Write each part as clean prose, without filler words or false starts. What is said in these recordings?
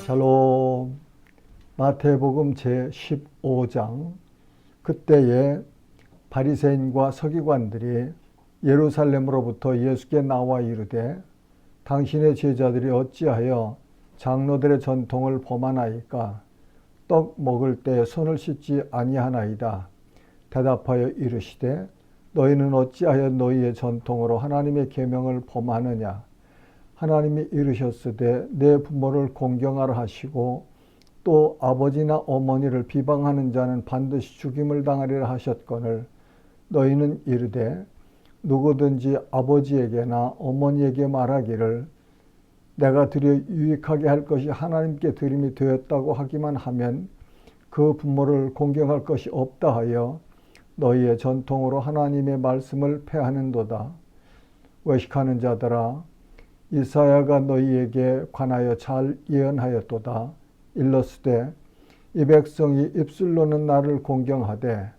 샬롬. 마태복음 제15장. 그때에 바리새인과 서기관들이 예루살렘으로부터 예수께 나와 이르되 당신의 제자들이 어찌하여 장로들의 전통을 범하나이까? 떡 먹을 때 손을 씻지 아니하나이다. 대답하여 이르시되 너희는 어찌하여 너희의 전통으로 하나님의 계명을 범하느냐? 하나님이 이르셨으되 내 부모를 공경하라 하시고 또 아버지나 어머니를 비방하는 자는 반드시 죽임을 당하리라 하셨거늘 너희는 이르되 누구든지 아버지에게나 어머니에게 말하기를 내가 드려 유익하게 할 것이 하나님께 드림이 되었다고 하기만 하면 그 부모를 공경할 것이 없다 하여 너희의 전통으로 하나님의 말씀을 폐하는도다. 외식하는 자들아, 이사야가 너희에게 관하여 잘 예언하였도다. 일렀으되 이 백성이 입술로는 나를 공경하되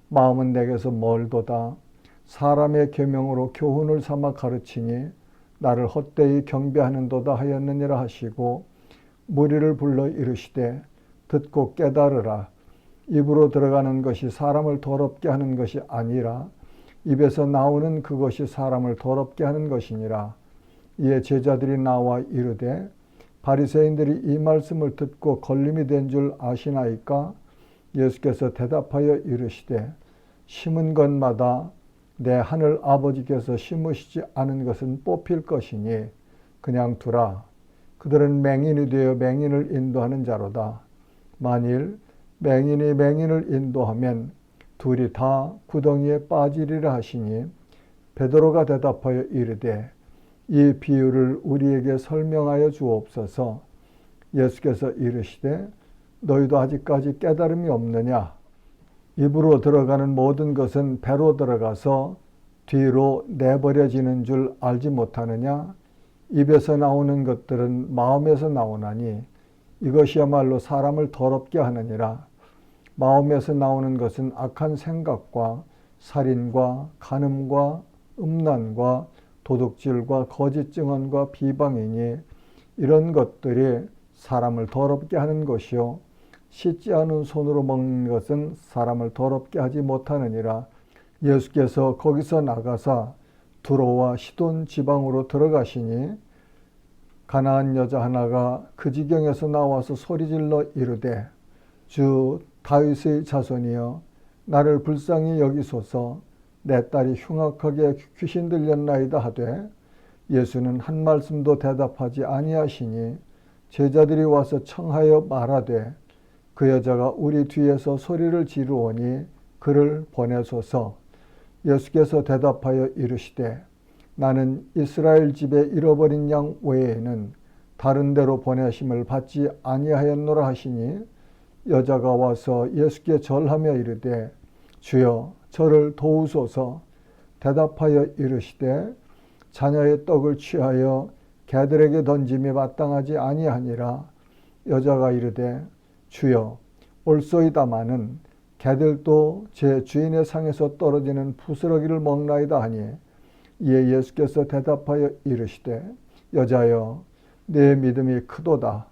마음은 내게서 멀도다. 사람의 계명으로 교훈을 삼아 가르치니 나를 헛되이 경배하는도다 하였느니라 하시고 무리를 불러 이르시되 듣고 깨달으라. 입으로 들어가는 것이 사람을 더럽게 하는 것이 아니라 입에서 나오는 그것이 사람을 더럽게 하는 것이니라. 이에 제자들이 나와 이르되 바리새인들이 이 말씀을 듣고 걸림이 된 줄 아시나이까? 예수께서 대답하여 이르시되 심은 것마다 내 하늘 아버지께서 심으시지 않은 것은 뽑힐 것이니 그냥 두라. 그들은 맹인이 되어 맹인을 인도하는 자로다. 만일 맹인이 맹인을 인도하면 둘이 다 구덩이에 빠지리라 하시니 베드로가 대답하여 이르되 이 비유를 우리에게 설명하여 주옵소서. 예수께서 이르시되 너희도 아직까지 깨달음이 없느냐? 입으로 들어가는 모든 것은 배로 들어가서 뒤로 내버려지는 줄 알지 못하느냐? 입에서 나오는 것들은 마음에서 나오나니 이것이야말로 사람을 더럽게 하느니라. 마음에서 나오는 것은 악한 생각과 살인과 간음과 음란과 도둑질과 거짓 증언과 비방이니 이런 것들이 사람을 더럽게 하는 것이요 씻지 않은 손으로 먹는 것은 사람을 더럽게 하지 못하느니라. 예수께서 거기서 나가사 두로와 시돈 지방으로 들어가시니 가나안 여자 하나가 그 지경에서 나와서 소리질러 이르되 주 다윗의 자손이여 나를 불쌍히 여기소서. 내 딸이 흉악하게 귀신 들렸나이다 하되 예수는 한 말씀도 대답하지 아니하시니 제자들이 와서 청하여 말하되 그 여자가 우리 뒤에서 소리를 지르오니 그를 보내소서. 예수께서 대답하여 이르시되 나는 이스라엘 집에 잃어버린 양 외에는 다른 데로 보내심을 받지 아니하였노라 하시니 여자가 와서 예수께 절하며 이르되 주여 저를 도우소서. 대답하여 이르시되 자녀의 떡을 취하여 개들에게 던짐에 마땅하지 아니하니라. 여자가 이르되 주여 올소이다마는 개들도 제 주인의 상에서 떨어지는 부스러기를 먹나이다 하니 이에 예수께서 대답하여 이르시되 여자여 내 믿음이 크도다.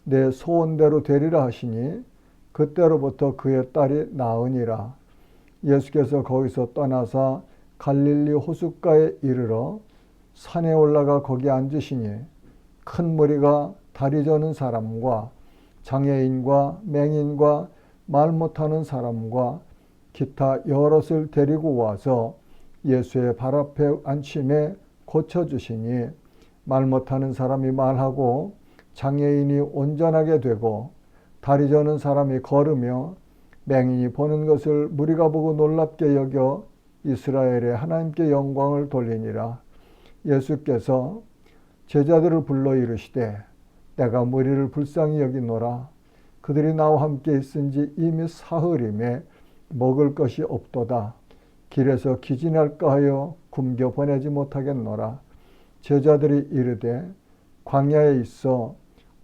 내 소원대로 되리라 하시니 그때로부터 그의 딸이 나으니라. 예수께서 거기서 떠나사 갈릴리 호숫가에 이르러 산에 올라가 거기 앉으시니 큰 무리가 다리 저는 사람과 장애인과 맹인과 말 못하는 사람과 기타 여럿을 데리고 와서 예수의 발 앞에 앉힘에 고쳐주시니 말 못하는 사람이 말하고 장애인이 온전하게 되고 다리 저는 사람이 걸으며 맹인이 보는 것을 무리가 보고 놀랍게 여겨 이스라엘의 하나님께 영광을 돌리니라. 예수께서 제자들을 불러 이르시되 내가 무리를 불쌍히 여기노라. 그들이 나와 함께 있은지 이미 사흘임에 먹을 것이 없도다. 길에서 기진할까 하여 굶겨 보내지 못하겠노라. 제자들이 이르되 광야에 있어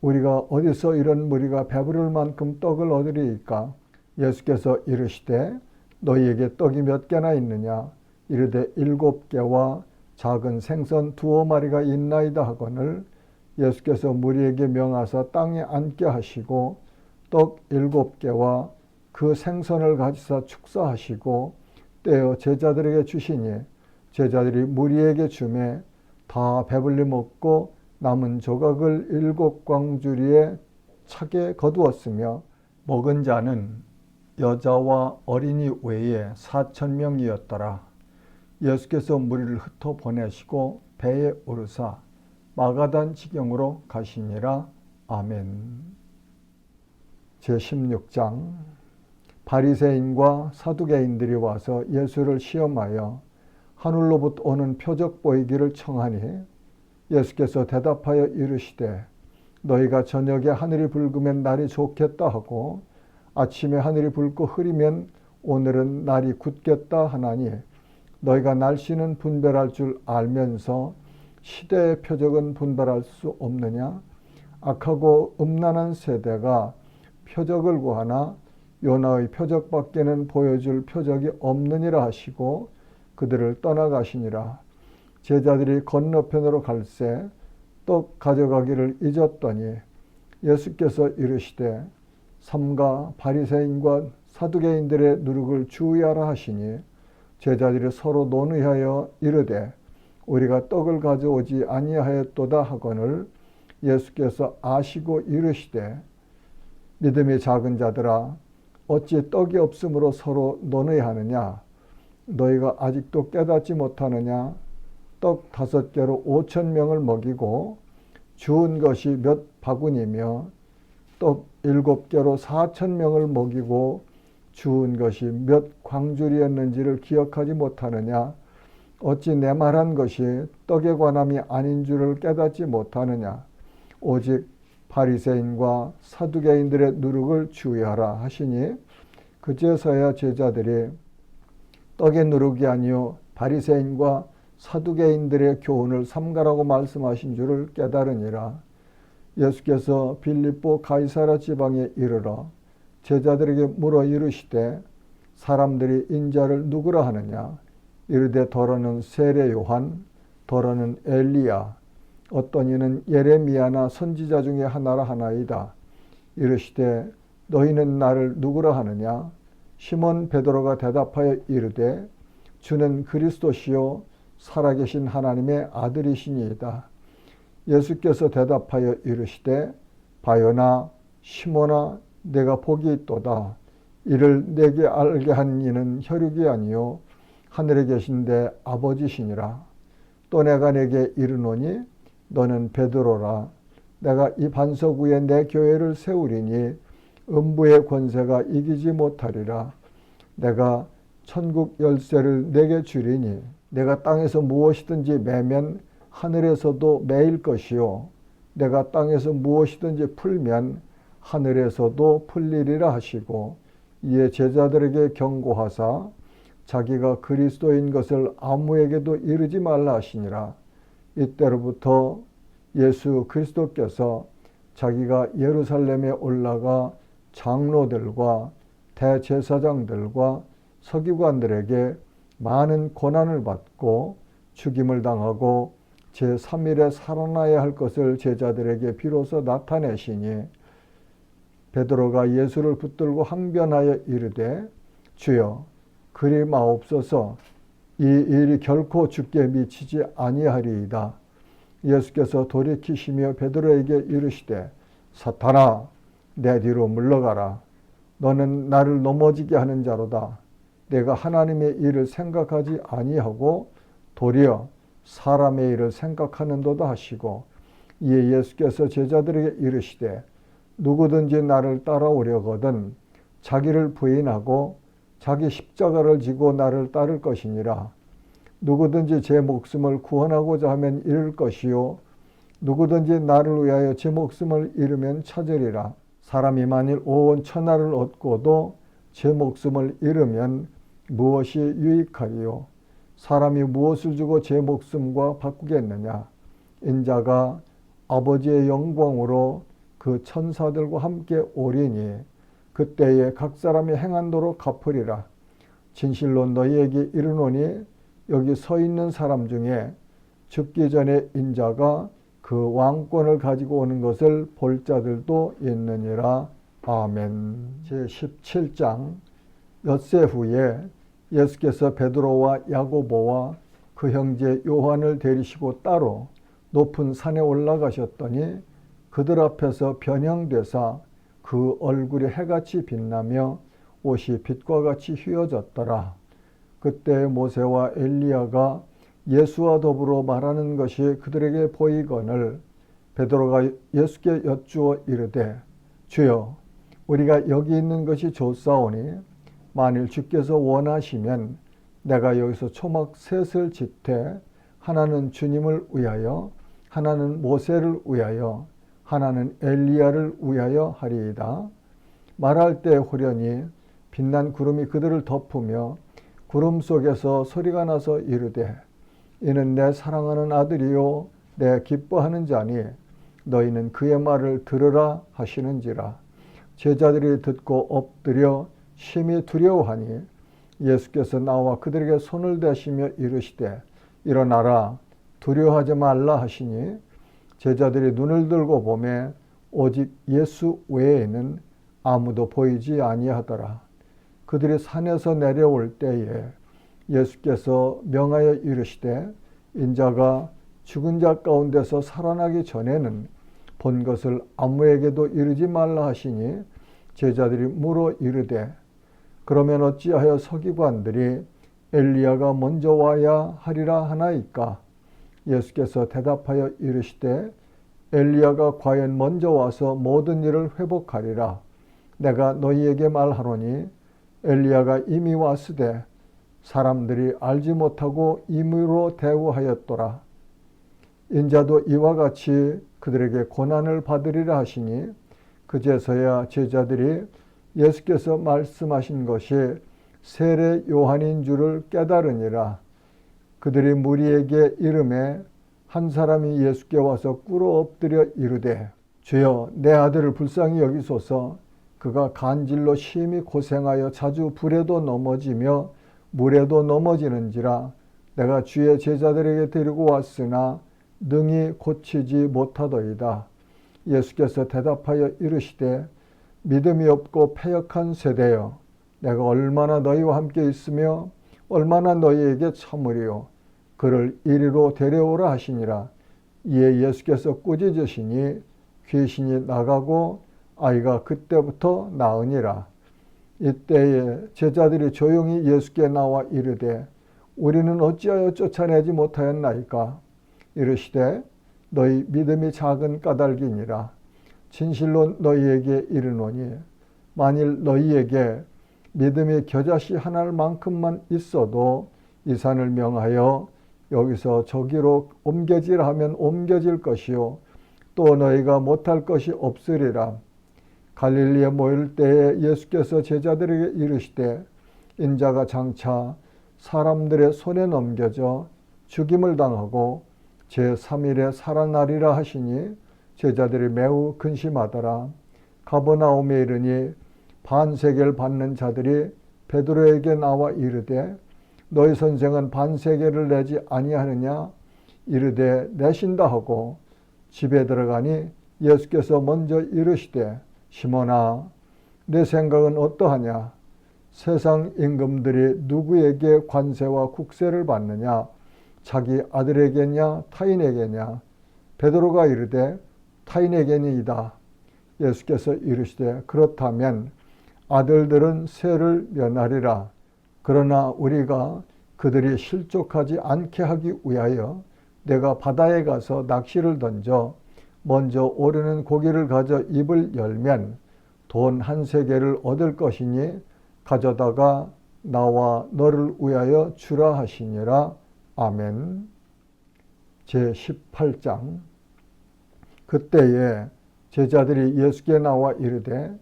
우리가 어디서 이런 무리가 배부를 만큼 떡을 얻으리이까? 예수께서 이르시되 너희에게 떡이 몇 개나 있느냐? 이르되 7개와 작은 생선 2마리가 있나이다 하거늘 예수께서 무리에게 명하사 땅에 앉게 하시고 떡 7개와 그 생선을 가지사 축사하시고 떼어 제자들에게 주시니 제자들이 무리에게 주매 다 배불리 먹고 남은 조각을 7광주리에 차게 거두었으며 먹은 자는 여자와 어린이 외에 4,000명이었더라. 예수께서 무리를 흩어 보내시고 배에 오르사 마가단 지경으로 가시니라. 아멘. 제16장 바리새인과 사두개인들이 와서 예수를 시험하여 하늘로부터 오는 표적 보이기를 청하니 예수께서 대답하여 이르시되 너희가 저녁에 하늘이 붉으면 날이 좋겠다 하고 아침에 하늘이 붉고 흐리면 오늘은 날이 굳겠다 하나니 너희가 날씨는 분별할 줄 알면서 시대의 표적은 분별할 수 없느냐? 악하고 음란한 세대가 표적을 구하나 요나의 표적밖에는 보여줄 표적이 없느니라 하시고 그들을 떠나가시니라. 제자들이 건너편으로 갈새 떡 가져가기를 잊었더니 예수께서 이르시되 삼가 바리새인과 사두개인들의 누룩을 주의하라 하시니 제자들이 서로 논의하여 이르되 우리가 떡을 가져오지 아니하였도다 하거늘 예수께서 아시고 이르시되 믿음이 작은 자들아 어찌 떡이 없으므로 서로 논의하느냐 너희가 아직도 깨닫지 못하느냐 떡 5개로 5,000명을 먹이고 주은 것이 몇 바구니며 떡 7개로 4,000명을 먹이고 주은 것이 몇 광줄이었는지를 기억하지 못하느냐 어찌 내 말한 것이 떡에 관함이 아닌 줄을 깨닫지 못하느냐 오직 바리새인과 사두개인들의 누룩을 주의하라 하시니 그제서야 제자들이 떡의 누룩이 아니요 바리새인과 사두개인들의 교훈을 삼가라고 말씀하신 줄을 깨달으니라. 예수께서 빌립보 가이사랴 지방에 이르러 제자들에게 물어 이르시되 사람들이 인자를 누구라 하느냐 이르되 더러는 세례 요한 더러는 엘리야 어떤 이는 예레미야나 선지자 중에 하나라 하나이다. 이르시되 너희는 나를 누구라 하느냐 시몬 베드로가 대답하여 이르되 주는 그리스도시요 살아계신 하나님의 아들이시니이다. 예수께서 대답하여 이르시되 바요나 시몬아 내가 복이 있도다. 이를 내게 알게 한 이는 혈육이 아니요 하늘에 계신 내 아버지시니라. 또 내가 내게 이르노니 너는 베드로라. 내가 이 반석 위에 내 교회를 세우리니 음부의 권세가 이기지 못하리라. 내가 천국 열쇠를 내게 주리니 내가 땅에서 무엇이든지 매면 하늘에서도 매일 것이요 내가 땅에서 무엇이든지 풀면 하늘에서도 풀리리라 하시고 이에 제자들에게 경고하사 자기가 그리스도인 것을 아무에게도 이르지 말라 하시니라. 이때로부터 예수 그리스도께서 자기가 예루살렘에 올라가 장로들과 대제사장들과 서기관들에게 많은 고난을 받고 죽임을 당하고 제3일에 살아나야 할 것을 제자들에게 비로소 나타내시니 베드로가 예수를 붙들고 항변하여 이르되 주여 그리 마옵소서 이 일이 결코 주께 미치지 아니하리이다. 예수께서 돌이키시며 베드로에게 이르시되 사탄아 내 뒤로 물러가라. 너는 나를 넘어지게 하는 자로다. 내가 하나님의 일을 생각하지 아니하고 도리어 사람의 일을 생각하는도다 하시고 이에 예수께서 제자들에게 이르시되 누구든지 나를 따라오려거든 자기를 부인하고 자기 십자가를 지고 나를 따를 것이니라. 누구든지 제 목숨을 구원하고자 하면 잃을 것이요 누구든지 나를 위하여 제 목숨을 잃으면 찾으리라. 사람이 만일 온 천하를 얻고도 제 목숨을 잃으면 무엇이 유익하리요? 사람이 무엇을 주고 제 목숨과 바꾸겠느냐? 인자가 아버지의 영광으로 그 천사들과 함께 오리니 그때에 각 사람이 행한 도로 갚으리라. 진실로 너희에게 이르노니 여기 서 있는 사람 중에 죽기 전에 인자가 그 왕권을 가지고 오는 것을 볼 자들도 있느니라. 아멘. 제17장 엿새 후에 예수께서 베드로와 야고보와 그 형제 요한을 데리시고 따로 높은 산에 올라가셨더니 그들 앞에서 변형되사 그 얼굴이 해같이 빛나며 옷이 빛과 같이 휘어졌더라. 그때 모세와 엘리야가 예수와 더불어 말하는 것이 그들에게 보이거늘 베드로가 예수께 여쭈어 이르되 주여 우리가 여기 있는 것이 좋사오니 만일 주께서 원하시면 내가 여기서 초막 셋을 짓되 하나는 주님을 위하여 하나는 모세를 위하여 하나는 엘리야를 위하여 하리이다. 말할 때 호련히 빛난 구름이 그들을 덮으며 구름 속에서 소리가 나서 이르되 이는 내 사랑하는 아들이요 내 기뻐하는 자니 너희는 그의 말을 들으라 하시는지라. 제자들이 듣고 엎드려 심히 두려워하니 예수께서 나와 그들에게 손을 대시며 이르시되 일어나라 두려워하지 말라 하시니 제자들이 눈을 들고 보매 오직 예수 외에는 아무도 보이지 아니하더라. 그들이 산에서 내려올 때에 예수께서 명하여 이르시되 인자가 죽은 자 가운데서 살아나기 전에는 본 것을 아무에게도 이르지 말라 하시니 제자들이 물어 이르되 그러면 어찌하여 서기관들이 엘리야가 먼저 와야 하리라 하나이까? 예수께서 대답하여 이르시되 엘리야가 과연 먼저 와서 모든 일을 회복하리라. 내가 너희에게 말하노니 엘리야가 이미 왔으되 사람들이 알지 못하고 임의로 대우하였도다. 인자도 이와 같이 그들에게 고난을 받으리라 하시니 그제서야 제자들이 예수께서 말씀하신 것이 세례 요한인 줄을 깨달으니라. 그들이 무리에게 이르매 한 사람이 예수께 와서 꿇어 엎드려 이르되 주여 내 아들을 불쌍히 여기소서. 그가 간질로 심히 고생하여 자주 불에도 넘어지며 물에도 넘어지는지라. 내가 주의 제자들에게 데리고 왔으나 능히 고치지 못하더이다. 예수께서 대답하여 이르시되 믿음이 없고 패역한 세대여 내가 얼마나 너희와 함께 있으며 얼마나 너희에게 참으리요. 그를 이리로 데려오라 하시니라. 이에 예수께서 꾸짖으시니 귀신이 나가고 아이가 그때부터 나으니라. 이때에 제자들이 조용히 예수께 나와 이르되 우리는 어찌하여 쫓아내지 못하였나이까? 이르시되 너희 믿음이 작은 까닭이니라. 진실로 너희에게 이르노니 만일 너희에게 믿음이 겨자씨 하나만큼만 있어도 이 산을 명하여 여기서 저기로 옮겨지라 하면 옮겨질 것이요 또 너희가 못할 것이 없으리라. 갈릴리에 모일 때에 예수께서 제자들에게 이르시되 인자가 장차 사람들의 손에 넘겨져 죽임을 당하고 제3일에 살아나리라 하시니 제자들이 매우 근심하더라. 가버나움에 이르니 반세계를 받는 자들이 베드로에게 나와 이르되 너희 선생은 반세계를 내지 아니하느냐? 이르되 내신다 하고 집에 들어가니 예수께서 먼저 이르시되 시몬아 내 생각은 어떠하냐? 세상 임금들이 누구에게 관세와 국세를 받느냐? 자기 아들에게냐 타인에게냐? 베드로가 이르되 타인에게니이다. 예수께서 이르시되 그렇다면 아들들은 세를 면하리라. 그러나 우리가 그들이 실족하지 않게 하기 위하여 내가 바다에 가서 낚시를 던져 먼저 오르는 고기를 가져 입을 열면 돈 한 세겔을 얻을 것이니 가져다가 나와 너를 위하여 주라 하시니라. 아멘. 제18장 그때에 제자들이 예수께 나와 이르되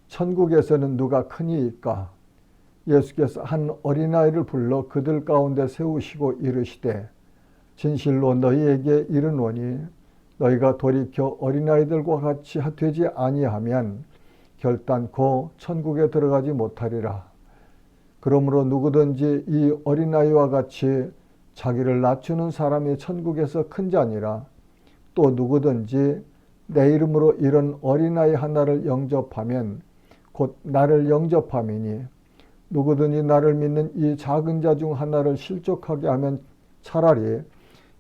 천국에서는 누가 크니이까? 예수께서 한 어린아이를 불러 그들 가운데 세우시고 이르시되 진실로 너희에게 이르노니 너희가 돌이켜 어린아이들과 같이 되지 아니하면 결단코 천국에 들어가지 못하리라. 그러므로 누구든지 이 어린아이와 같이 자기를 낮추는 사람이 천국에서 큰 자니라. 또 누구든지 내 이름으로 이런 어린아이 하나를 영접하면 곧 나를 영접함이니 누구든지 나를 믿는 이 작은 자 중 하나를 실족하게 하면 차라리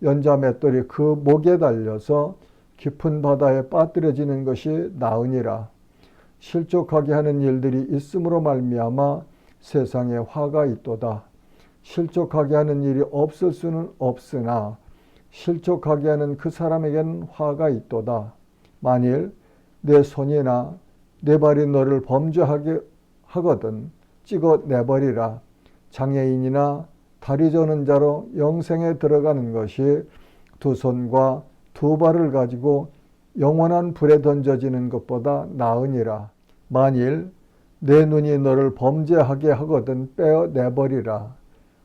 연자 맷돌이 그 목에 달려서 깊은 바다에 빠뜨려지는 것이 나으니라. 실족하게 하는 일들이 있음으로 말미암아 세상에 화가 있도다. 실족하게 하는 일이 없을 수는 없으나 실족하게 하는 그 사람에게는 화가 있도다. 만일 내 손이나 내 발이 너를 범죄하게 하거든 찍어 내버리라. 장애인이나 다리 저는 자로 영생에 들어가는 것이 두 손과 두 발을 가지고 영원한 불에 던져지는 것보다 나으니라. 만일 내 눈이 너를 범죄하게 하거든 빼어 내버리라.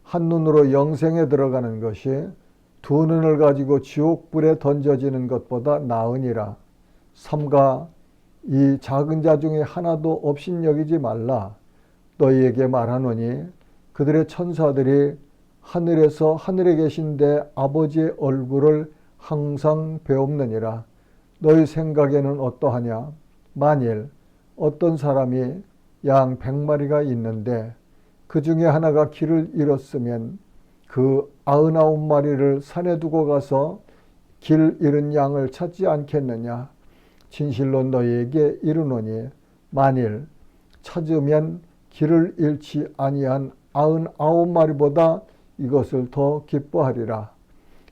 한 눈으로 영생에 들어가는 것이 두 눈을 가지고 지옥불에 던져지는 것보다 나으니라. 삼가 이 작은 자 중에 하나도 업신여기지 말라. 너희에게 말하노니 그들의 천사들이 하늘에서 하늘에 계신 내 아버지의 얼굴을 항상 배옵느니라. 너희 생각에는 어떠하냐? 만일 어떤 사람이 양 100마리가 있는데 그 중에 하나가 길을 잃었으면 그 99마리를 산에 두고 가서 길 잃은 양을 찾지 않겠느냐? 진실로 너희에게 이르노니 만일 찾으면 길을 잃지 아니한 99마리보다 이것을 더 기뻐하리라.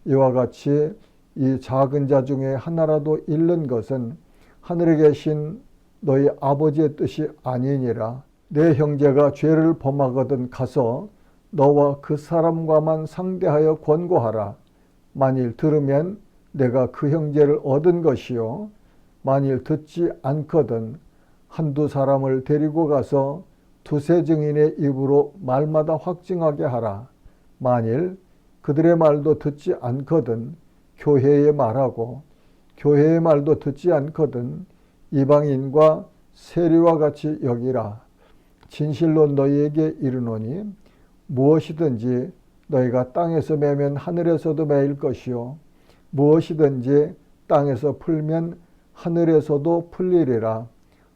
이와 같이 이 작은 자 중에 하나라도 잃는 것은 하늘에 계신 너희 아버지의 뜻이 아니니라. 내 형제가 죄를 범하거든 가서 너와 그 사람과만 상대하여 권고하라. 만일 들으면 내가 그 형제를 얻은 것이요 만일 듣지 않거든 한두 사람을 데리고 가서 두세 증인의 입으로 말마다 확증하게 하라. 만일 그들의 말도 듣지 않거든 교회에 말하고 교회의 말도 듣지 않거든 이방인과 세리와 같이 여기라. 진실로 너희에게 이르노니 무엇이든지 너희가 땅에서 매면 하늘에서도 매일 것이요 무엇이든지 땅에서 풀면 하늘에서도 풀리리라.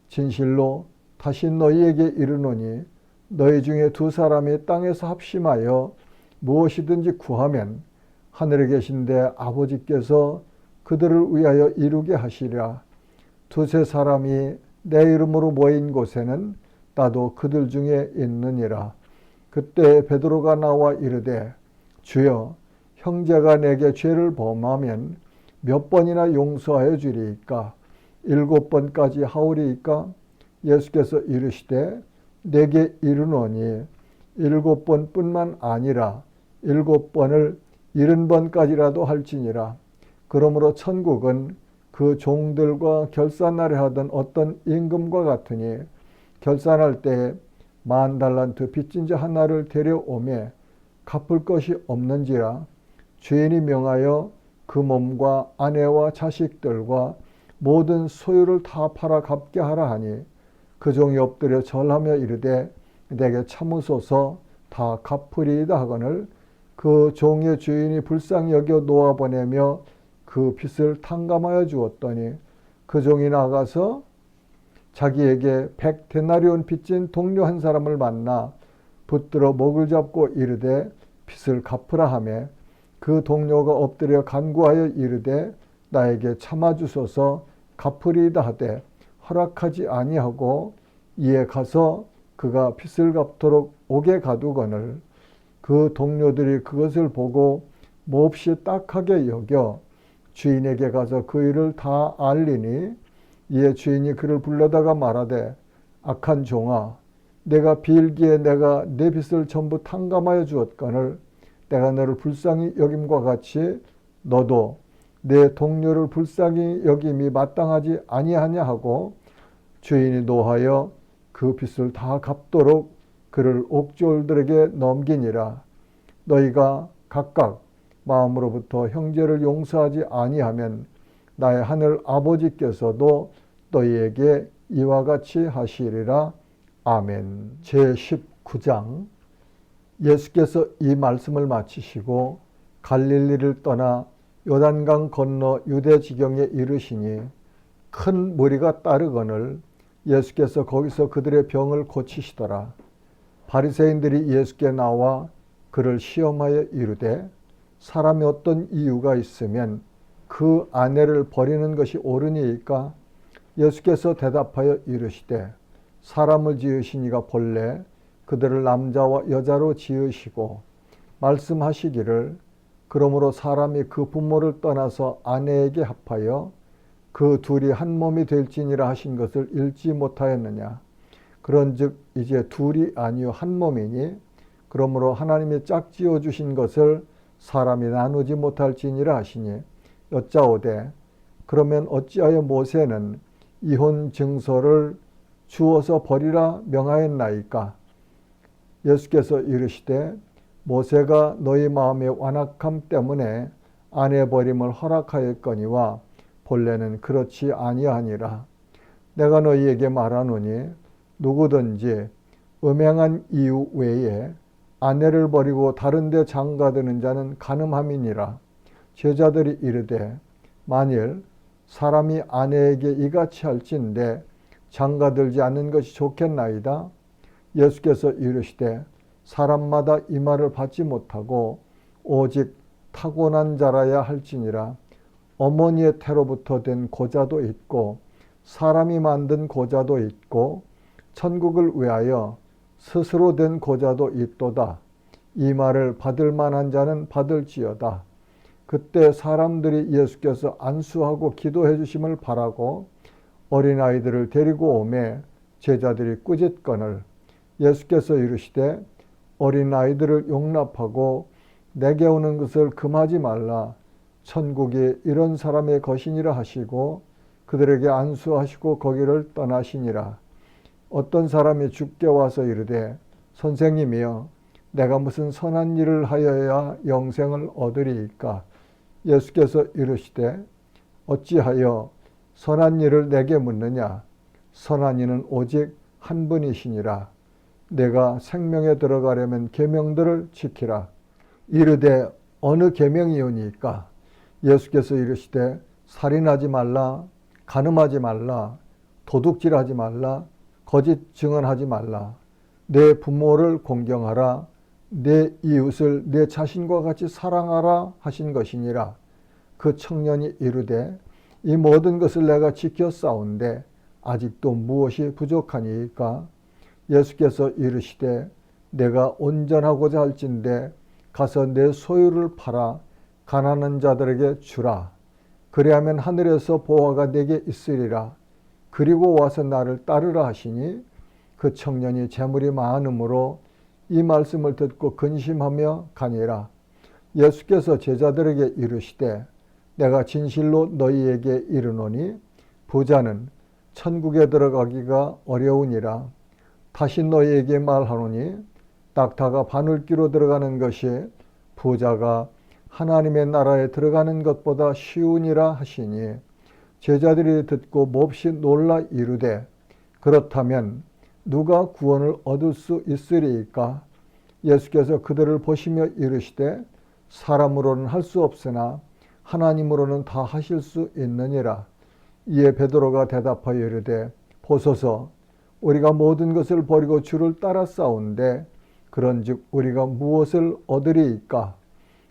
진실로 다시 너희에게 이르노니 너희 중에 두 사람이 땅에서 합심하여 무엇이든지 구하면 하늘에 계신 내 아버지께서 그들을 위하여 이루게 하시리라. 두세 사람이 내 이름으로 모인 곳에는 나도 그들 중에 있느니라. 그때 베드로가 나와 이르되 주여 형제가 내게 죄를 범하면 몇 번이나 용서하여 주리이까? 7번까지 하오리이까? 예수께서 이르시되 내게 이르노니 7번뿐만 아니라 7번을 70번까지라도 할지니라. 그러므로 천국은 그 종들과 결산하려 하던 어떤 임금과 같으니 결산할 때에 10,000달란트 빚진 자 하나를 데려오매 갚을 것이 없는지라. 죄인이 명하여 그 몸과 아내와 자식들과 모든 소유를 다 팔아 갚게 하라 하니 그 종이 엎드려 절하며 이르되 내게 참으소서 다 갚으리이다 하거늘 그 종의 주인이 불쌍히 여겨 놓아보내며 그 빚을 탕감하여 주었더니 그 종이 나가서 자기에게 100데나리온 빚진 동료 한 사람을 만나 붙들어 목을 잡고 이르되 빚을 갚으라 하매 그 동료가 엎드려 간구하여 이르되 나에게 참아주소서 갚으리이다 하되 허락하지 아니하고 이에 가서 그가 빚을 갚도록 옥에 가두거늘 그 동료들이 그것을 보고 몹시 딱하게 여겨 주인에게 가서 그 일을 다 알리니 이에 주인이 그를 불러다가 말하되 악한 종아 내가 비일기에 내가 내 빚을 전부 탕감하여 주었거늘 내가 너를 불쌍히 여김과 같이 너도 내 동료를 불쌍히 여김이 마땅하지 아니하냐 하고 주인이 노하여 그 빚을 다 갚도록 그를 옥졸들에게 넘기니라. 너희가 각각 마음으로부터 형제를 용서하지 아니하면 나의 하늘 아버지께서도 너희에게 이와 같이 하시리라. 아멘. 제19장. 예수께서 이 말씀을 마치시고 갈릴리를 떠나 요단강 건너 유대 지경에 이르시니 큰 무리가 따르거늘 예수께서 거기서 그들의 병을 고치시더라. 바리새인들이 예수께 나와 그를 시험하여 이르되 사람이 어떤 이유가 있으면 그 아내를 버리는 것이 옳으니이까? 예수께서 대답하여 이르시되 사람을 지으시니가 본래 그들을 남자와 여자로 지으시고 말씀하시기를 그러므로 사람이 그 부모를 떠나서 아내에게 합하여 그 둘이 한 몸이 될지니라 하신 것을 읽지 못하였느냐. 그런즉 이제 둘이 아니요 한 몸이니 그러므로 하나님이 짝지어 주신 것을 사람이 나누지 못할지니라 하시니 여짜오되 그러면 어찌하여 모세는 이혼 증서를 주어서 버리라 명하였나이까? 예수께서 이르시되 모세가 너희 마음의 완악함 때문에 아내 버림을 허락하였거니와 본래는 그렇지 아니하니라. 내가 너희에게 말하노니 누구든지 음행한 이유 외에 아내를 버리고 다른 데 장가드는 자는 간음함이니라. 제자들이 이르되 만일 사람이 아내에게 이같이 할진대 장가들지 않는 것이 좋겠나이다. 예수께서 이르시되 사람마다 이 말을 받지 못하고 오직 타고난 자라야 할지니라. 어머니의 태로부터 된 고자도 있고 사람이 만든 고자도 있고 천국을 위하여 스스로 된 고자도 있도다. 이 말을 받을 만한 자는 받을지어다. 그때 사람들이 예수께서 안수하고 기도해 주심을 바라고 어린아이들을 데리고 오매 제자들이 꾸짖거늘 예수께서 이르시되 어린아이들을 용납하고 내게 오는 것을 금하지 말라. 천국이 이런 사람의 것이니라 하시고 그들에게 안수하시고 거기를 떠나시니라. 어떤 사람이 주께 와서 이르되 선생님이여 내가 무슨 선한 일을 하여야 영생을 얻으리이까? 예수께서 이르시되 어찌하여 선한 일을 내게 묻느냐? 선한 이는 오직 한 분이시니라. 내가 생명에 들어가려면 계명들을 지키라. 이르되 어느 계명이오니까? 예수께서 이르시되 살인하지 말라, 간음하지 말라, 도둑질하지 말라, 거짓 증언하지 말라, 내 부모를 공경하라, 내 이웃을 내 자신과 같이 사랑하라 하신 것이니라. 그 청년이 이르되 이 모든 것을 내가 지켰사온데 아직도 무엇이 부족하니까? 예수께서 이르시되 내가 온전하고자 할진대 가서 내 소유를 팔아 가난한 자들에게 주라. 그리하면 하늘에서 보화가 내게 있으리라. 그리고 와서 나를 따르라 하시니 그 청년이 재물이 많음으로 이 말씀을 듣고 근심하며 가니라. 예수께서 제자들에게 이르시되 내가 진실로 너희에게 이르노니 부자는 천국에 들어가기가 어려우니라. 다시 너희에게 말하노니 낙타가 바늘귀로 들어가는 것이 부자가 하나님의 나라에 들어가는 것보다 쉬우니라 하시니 제자들이 듣고 몹시 놀라 이르되 그렇다면 누가 구원을 얻을 수 있으리이까? 예수께서 그들을 보시며 이르시되 사람으로는 할 수 없으나 하나님으로는 다 하실 수 있느니라. 이에 베드로가 대답하여 이르되 보소서 우리가 모든 것을 버리고 주를 따랐사온데 그런즉 우리가 무엇을 얻으리이까?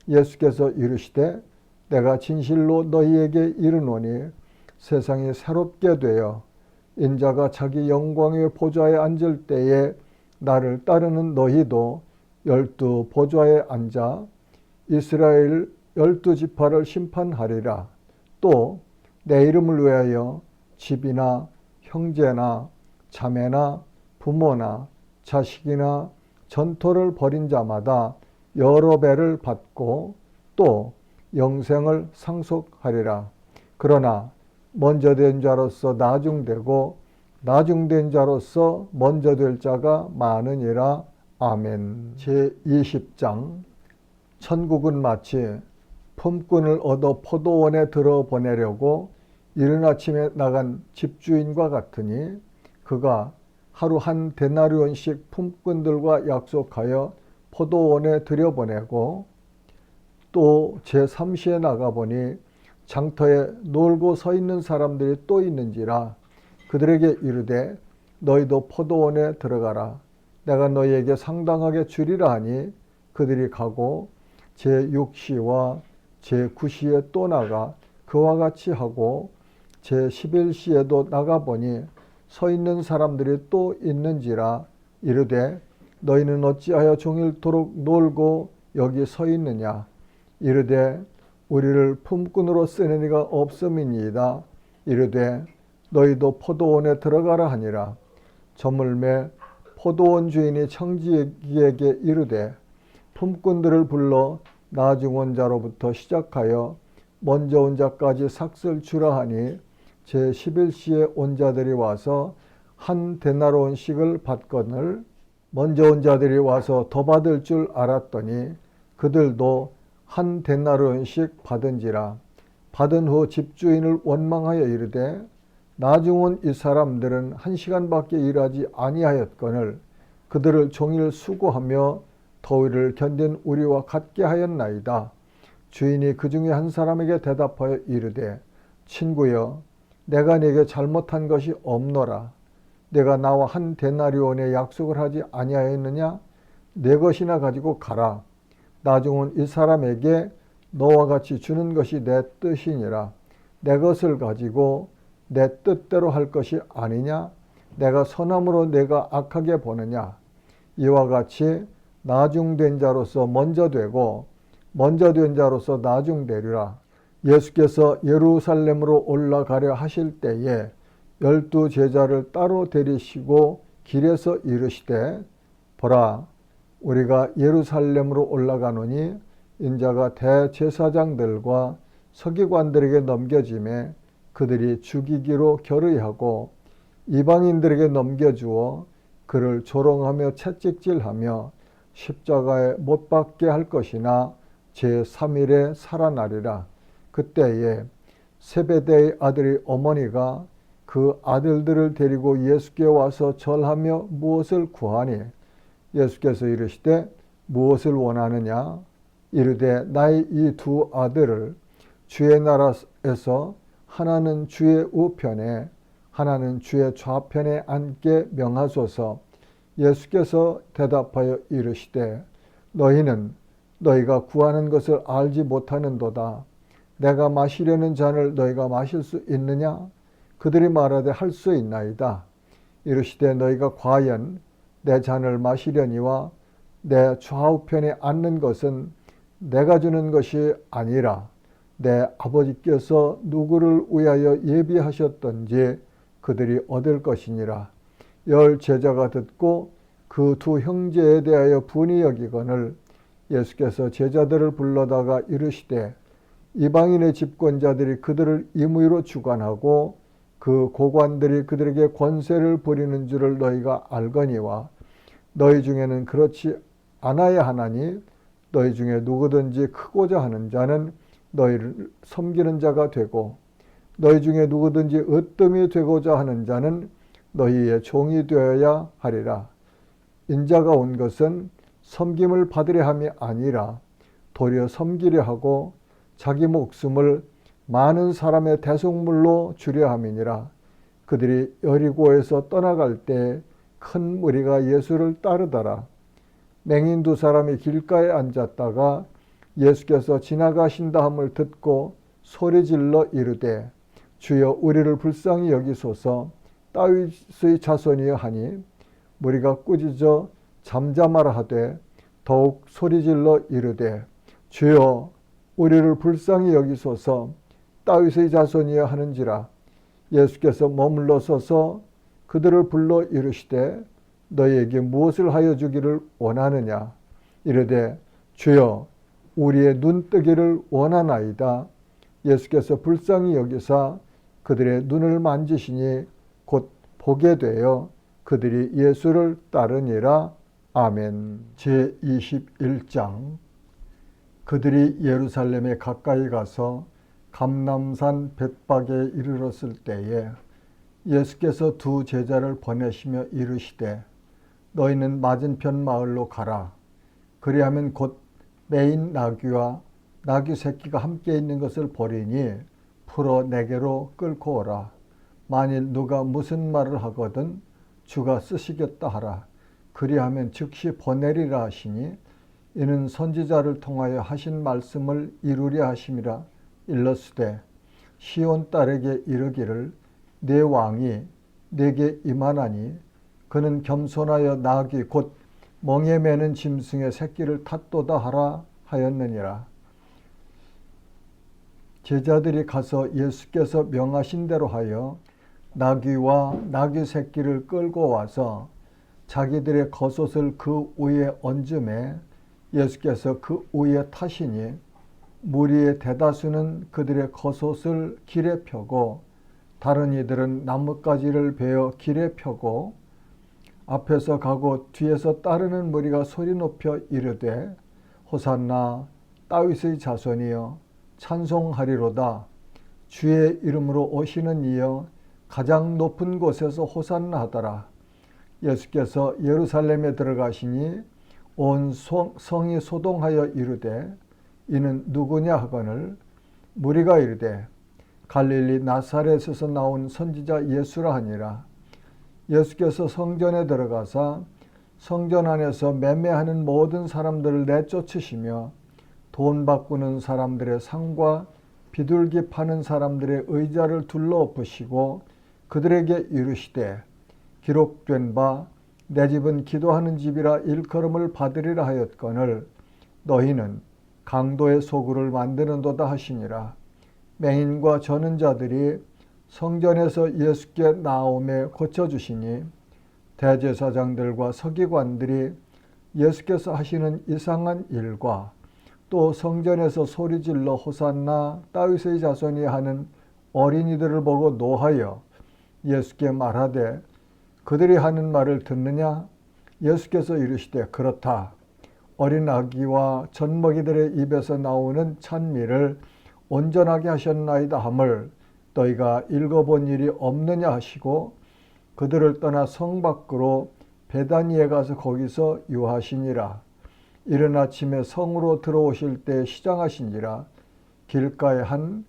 예수께서 이르시되 내가 진실로 너희에게 이르노니 세상이 새롭게 되어 인자가 자기 영광의 보좌에 앉을 때에 나를 따르는 너희도 12 보좌에 앉아 이스라엘 12지파를 심판하리라. 또 내 이름을 위하여 집이나 형제나 자매나 부모나 자식이나 전토를 벌인 자마다 여러 배를 받고 또 영생을 상속하리라. 그러나 먼저 된 자로서 나중되고 나중된 자로서 먼저 될 자가 많으니라. 아멘. 제20장 천국은 마치 품꾼을 얻어 포도원에 들어보내려고 이른 아침에 나간 집주인과 같으니 그가 하루 한 데나리온씩 품꾼들과 약속하여 포도원에 들여보내고 또 제3시에 나가보니 장터에 놀고 서 있는 사람들이 또 있는지라 그들에게 이르되 너희도 포도원에 들어가라. 내가 너희에게 상당하게 주리라 하니 그들이 가고 제6시와 제9시에 또 나가 그와 같이 하고 제11시에도 나가보니 서 있는 사람들이 또 있는지라 이르되 너희는 어찌하여 종일토록 놀고 여기 서 있느냐. 이르되 우리를 품꾼으로 쓰는 이가 없음이니이다. 이르되 너희도 포도원에 들어가라 하니라. 저물매 포도원 주인이 청지기에게 이르되 품꾼들을 불러 나중 온 자로부터 시작하여 먼저 온 자까지 삭슬 주라 하니 제11시에 온 자들이 와서 한 데나리온씩을 받거늘 먼저 온 자들이 와서 더 받을 줄 알았더니 그들도 한 데나리온씩 받은지라. 받은 후 집주인을 원망하여 이르되 나중 온 이 사람들은 1시간밖에 일하지 아니하였거늘 그들을 종일 수고하며 더위를 견딘 우리와 같게 하였나이다. 주인이 그 중에 한 사람에게 대답하여 이르되 친구여 내가 네게 잘못한 것이 없노라. 내가 나와 한 데나리온의 약속을 하지 아니하였느냐. 내 것이나 가지고 가라. 나중 온 이 사람에게 너와 같이 주는 것이 내 뜻이니라. 내 것을 가지고 내 뜻대로 할 것이 아니냐. 내가 선함으로 내가 악하게 보느냐. 이와 같이 나중된 자로서 먼저 되고 먼저 된 자로서 나중되리라. 예수께서 예루살렘으로 올라가려 하실 때에 12 제자를 따로 데리시고 길에서 이르시되 보라 우리가 예루살렘으로 올라가노니 인자가 대제사장들과 서기관들에게 넘겨짐에 그들이 죽이기로 결의하고 이방인들에게 넘겨주어 그를 조롱하며 채찍질하며 십자가에 못 박게 할 것이나 제3일에 살아나리라. 그때에 세베대의 아들의 어머니가 그 아들들을 데리고 예수께 와서 절하며 무엇을 구하니 예수께서 이르시되 무엇을 원하느냐. 이르되 나의 이 두 아들을 주의 나라에서 하나는 주의 우편에 하나는 주의 좌편에 앉게 명하소서. 예수께서 대답하여 이르시되 너희는 너희가 구하는 것을 알지 못하는도다. 내가 마시려는 잔을 너희가 마실 수 있느냐. 그들이 말하되 할 수 있나이다. 이르시되 너희가 과연 내 잔을 마시려니와 내 좌우편에 앉는 것은 내가 주는 것이 아니라 내 아버지께서 누구를 위하여 예비하셨던지 그들이 얻을 것이니라. 10 제자가 듣고 그 두 형제에 대하여 분이 여기거늘 예수께서 제자들을 불러다가 이르시되 이방인의 집권자들이 그들을 임의로 주관하고 그 고관들이 그들에게 권세를 부리는 줄을 너희가 알거니와 너희 중에는 그렇지 않아야 하나니 너희 중에 누구든지 크고자 하는 자는 너희를 섬기는 자가 되고 너희 중에 누구든지 으뜸이 되고자 하는 자는 너희의 종이 되어야 하리라. 인자가 온 것은 섬김을 받으려 함이 아니라 도리어 섬기려 하고 자기 목숨을 많은 사람의 대속물로 주려 함이니라. 그들이 여리고에서 떠나갈 때 큰 무리가 예수를 따르더라. 맹인 두 사람이 길가에 앉았다가 예수께서 지나가신다 함을 듣고 소리질러 이르되 주여 우리를 불쌍히 여기소서. 다윗의 자손이여 하니 무리가 꾸짖어 잠잠하라 하되 더욱 소리질러 이르되 주여 우리를 불쌍히 여기소서. 다윗의 자손이여 하는지라. 예수께서 머물러 서서 그들을 불러 이르시되 너희에게 무엇을 하여 주기를 원하느냐. 이르되 주여 우리의 눈뜨기를 원하나이다. 예수께서 불쌍히 여기사 그들의 눈을 만지시니 곧 보게 되어 그들이 예수를 따르니라. 아멘. 제21장. 그들이 예루살렘에 가까이 가서 감람산 벳박에 이르렀을 때에 예수께서 두 제자를 보내시며 이르시되 너희는 맞은편 마을로 가라. 그리하면 곧 매인 나귀와 나귀 새끼가 함께 있는 것을 보리니 풀어 내게로 끌고 오라. 만일 누가 무슨 말을 하거든 주가 쓰시겠다 하라. 그리하면 즉시 보내리라 하시니 이는 선지자를 통하여 하신 말씀을 이루려 하심이라. 일러스되 시온 딸에게 이르기를 내 왕이 내게 임하나니 그는 겸손하여 나귀 곧 멍에 매는 짐승의 새끼를 탔도다 하라 하였느니라. 제자들이 가서 예수께서 명하신 대로 하여 나귀와 나귀 새끼를 끌고 와서 자기들의 겉옷을 그 위에 얹음에 예수께서 그 위에 타시니 무리의 대다수는 그들의 겉옷을 길에 펴고 다른 이들은 나뭇가지를 베어 길에 펴고 앞에서 가고 뒤에서 따르는 무리가 소리 높여 이르되 호산나 다윗의 자손이여 찬송하리로다. 주의 이름으로 오시는 이여 가장 높은 곳에서 호산나 하더라. 예수께서 예루살렘에 들어가시니 온 성이 소동하여 이르되 이는 누구냐 하거늘 무리가 이르되 갈릴리 나사렛에서 나온 선지자 예수라 하니라. 예수께서 성전에 들어가사 성전 안에서 매매하는 모든 사람들을 내쫓으시며 돈 바꾸는 사람들의 상과 비둘기 파는 사람들의 의자를 둘러엎으시고 그들에게 이르시되 기록된 바 내 집은 기도하는 집이라 일컬음을 받으리라 하였거늘 너희는 강도의 소굴을 만드는도다 하시니라. 맹인과 저는 자들이 성전에서 예수께 나옴에 고쳐주시니 대제사장들과 서기관들이 예수께서 하시는 이상한 일과 또 성전에서 소리질러 호산나 다윗의 자손이 하는 어린이들을 보고 노하여 예수께 말하되 그들이 하는 말을 듣느냐? 예수께서 이르시되 그렇다. 어린 아기와 젖먹이들의 입에서 나오는 찬미를 온전하게 하셨나이다 함을 너희가 읽어본 일이 없느냐 하시고 그들을 떠나 성 밖으로 베다니에 가서 거기서 유하시니라. 이른 아침에 성으로 들어오실 때 시장하신지라 길가에 한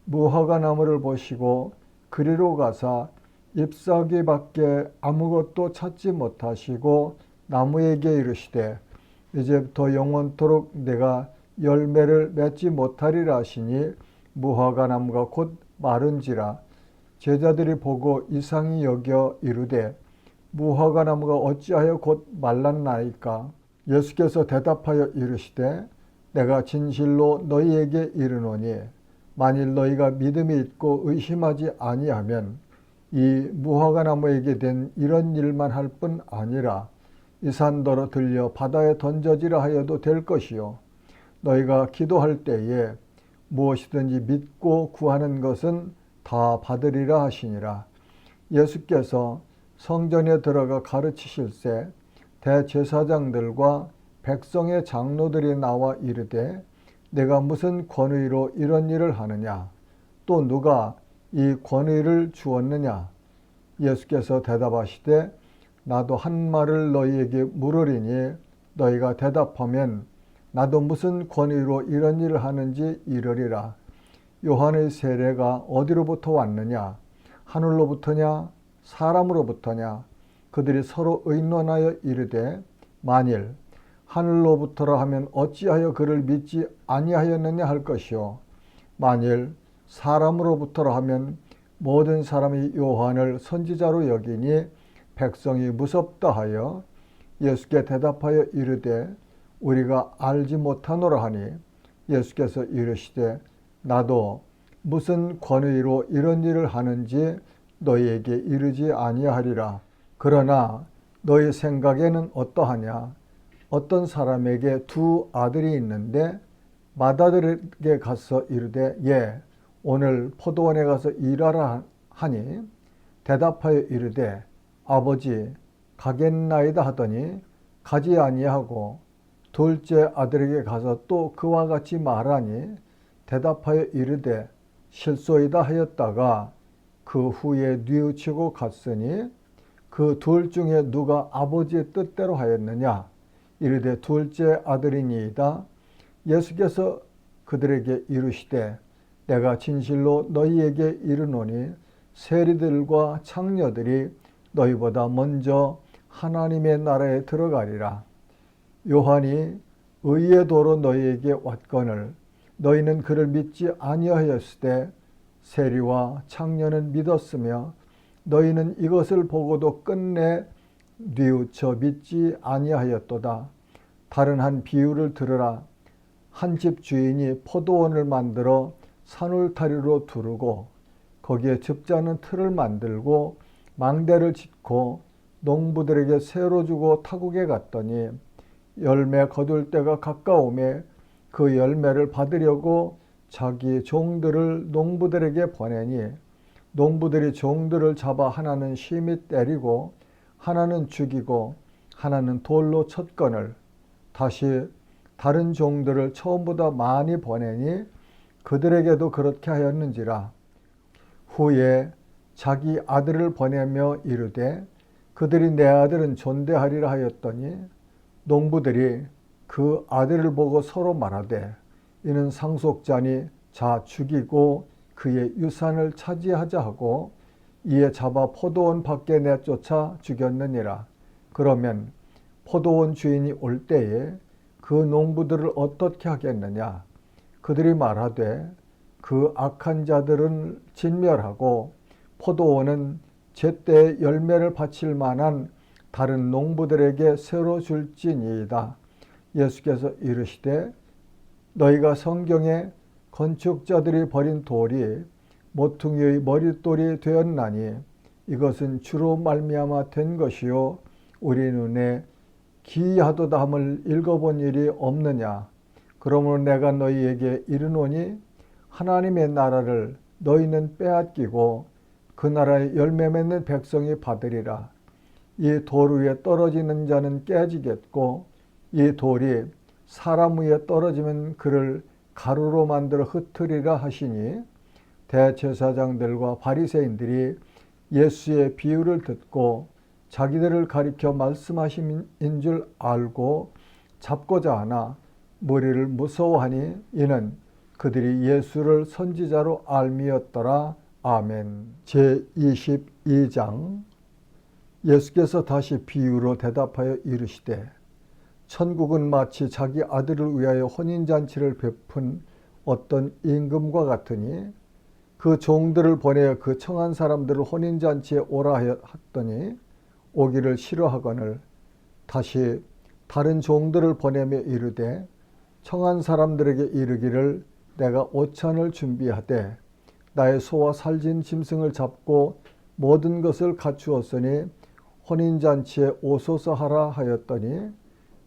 무화과 나무를 보시고 그리로 가사 잎사귀밖에 아무것도 찾지 못하시고 나무에게 이르시되 이제부터 영원토록 내가 열매를 맺지 못하리라 하시니 무화과 나무가 곧 마른지라. 제자들이 보고 이상히 여겨 이르되 무화과 나무가 어찌하여 곧 말랐나이까? 예수께서 대답하여 이르시되 내가 진실로 너희에게 이르노니 만일 너희가 믿음이 있고 의심하지 아니하면 이 무화과 나무에게 된 이런 일만 할 뿐 아니라 이 산더러 들려 바다에 던져지라 하여도 될 것이요 너희가 기도할 때에 무엇이든지 믿고 구하는 것은 다 받으리라 하시니라. 예수께서 성전에 들어가 가르치실새 대제사장들과 백성의 장로들이 나와 이르되 내가 무슨 권위로 이런 일을 하느냐? 또 누가 이 권위를 주었느냐? 예수께서 대답하시되 나도 한 말을 너희에게 물으리니 너희가 대답하면 나도 무슨 권위로 이런 일을 하는지 이르리라. 요한의 세례가 어디로부터 왔느냐? 하늘로부터냐? 사람으로부터냐? 그들이 서로 의논하여 이르되 만일 하늘로부터라 하면 어찌하여 그를 믿지 아니하였느냐 할 것이요 만일 사람으로부터라 하면 모든 사람이 요한을 선지자로 여기니 백성이 무섭다 하여 예수께 대답하여 이르되 우리가 알지 못하노라 하니 예수께서 이르시되 나도 무슨 권위로 이런 일을 하는지 너희에게 이르지 아니하리라. 그러나 너희 생각에는 어떠하냐? 어떤 사람에게 두 아들이 있는데 맏아들에게 가서 이르되 예 오늘 포도원에 가서 일하라 하니 대답하여 이르되 아버지 가겠나이다 하더니 가지 아니하고 둘째 아들에게 가서 또 그와 같이 말하니 대답하여 이르되 실소이다 하였다가 그 후에 뉘우치고 갔으니 그 둘 중에 누가 아버지의 뜻대로 하였느냐? 이르되 둘째 아들이니이다. 예수께서 그들에게 이르시되 내가 진실로 너희에게 이르노니 세리들과 창녀들이 너희보다 먼저 하나님의 나라에 들어가리라. 요한이 의의 도로 너희에게 왔거늘 너희는 그를 믿지 아니하였으되 세리와 창녀는 믿었으며 너희는 이것을 보고도 끝내 뉘우쳐 믿지 아니하였도다. 다른 한 비유를 들으라. 한 집 주인이 포도원을 만들어 산울타리로 두르고 거기에 즙자는 틀을 만들고 망대를 짓고 농부들에게 새로 주고 타국에 갔더니 열매 거둘 때가 가까우매 그 열매를 받으려고 자기 종들을 농부들에게 보내니 농부들이 종들을 잡아 하나는 심히 때리고 하나는 죽이고 하나는 돌로 쳤거늘 다시 다른 종들을 처음보다 많이 보내니 그들에게도 그렇게 하였는지라. 후에 자기 아들을 보내며 이르되 그들이 내 아들은 존대하리라 하였더니 농부들이 그 아들을 보고 서로 말하되 이는 상속자니 자 죽이고 그의 유산을 차지하자 하고 이에 잡아 포도원 밖에 내쫓아 죽였느니라. 그러면 포도원 주인이 올 때에 그 농부들을 어떻게 하겠느냐. 그들이 말하되 그 악한 자들은 진멸하고 포도원은 제때 열매를 바칠 만한 다른 농부들에게 새로 줄지니이다. 예수께서 이르시되 너희가 성경에 건축자들이 버린 돌이 모퉁이의 머릿돌이 되었나니 이것은 주로 말미암아 된 것이요 우리 눈에 기이하도다 함을 읽어본 일이 없느냐. 그러므로 내가 너희에게 이르노니 하나님의 나라를 너희는 빼앗기고 그 나라의 열매 맺는 백성이 받으리라. 이 돌 위에 떨어지는 자는 깨지겠고 이 돌이 사람 위에 떨어지면 그를 가루로 만들어 흩으리라 하시니 대제사장들과 바리새인들이 예수의 비유를 듣고 자기들을 가리켜 말씀하신 줄 알고 잡고자 하나 머리를 무서워하니 이는 그들이 예수를 선지자로 알미었더라. 아멘. 제22장 예수께서 다시 비유로 대답하여 이르시되 천국은 마치 자기 아들을 위하여 혼인잔치를 베푼 어떤 임금과 같으니 그 종들을 보내어 그 청한 사람들을 혼인잔치에 오라 하였더니 오기를 싫어하거늘 다시 다른 종들을 보내며 이르되 청한 사람들에게 이르기를 내가 오찬을 준비하되 나의 소와 살진 짐승을 잡고 모든 것을 갖추었으니 혼인잔치에 오소서 하라 하였더니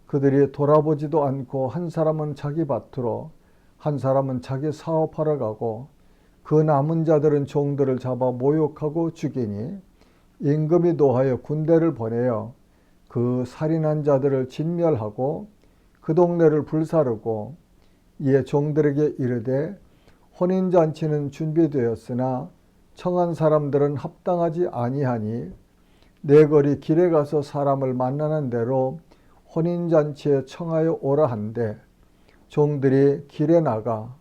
그들이 돌아보지도 않고 한 사람은 자기 밭으로 한 사람은 자기 사업하러 가고 그 남은 자들은 종들을 잡아 모욕하고 죽이니 임금이 노하여 군대를 보내어 그 살인한 자들을 진멸하고 그 동네를 불사르고 이에 종들에게 이르되 혼인잔치는 준비되었으나 청한 사람들은 합당하지 아니하니 내거리 길에 가서 사람을 만나는 대로 혼인잔치에 청하여 오라 한대 종들이 길에 나가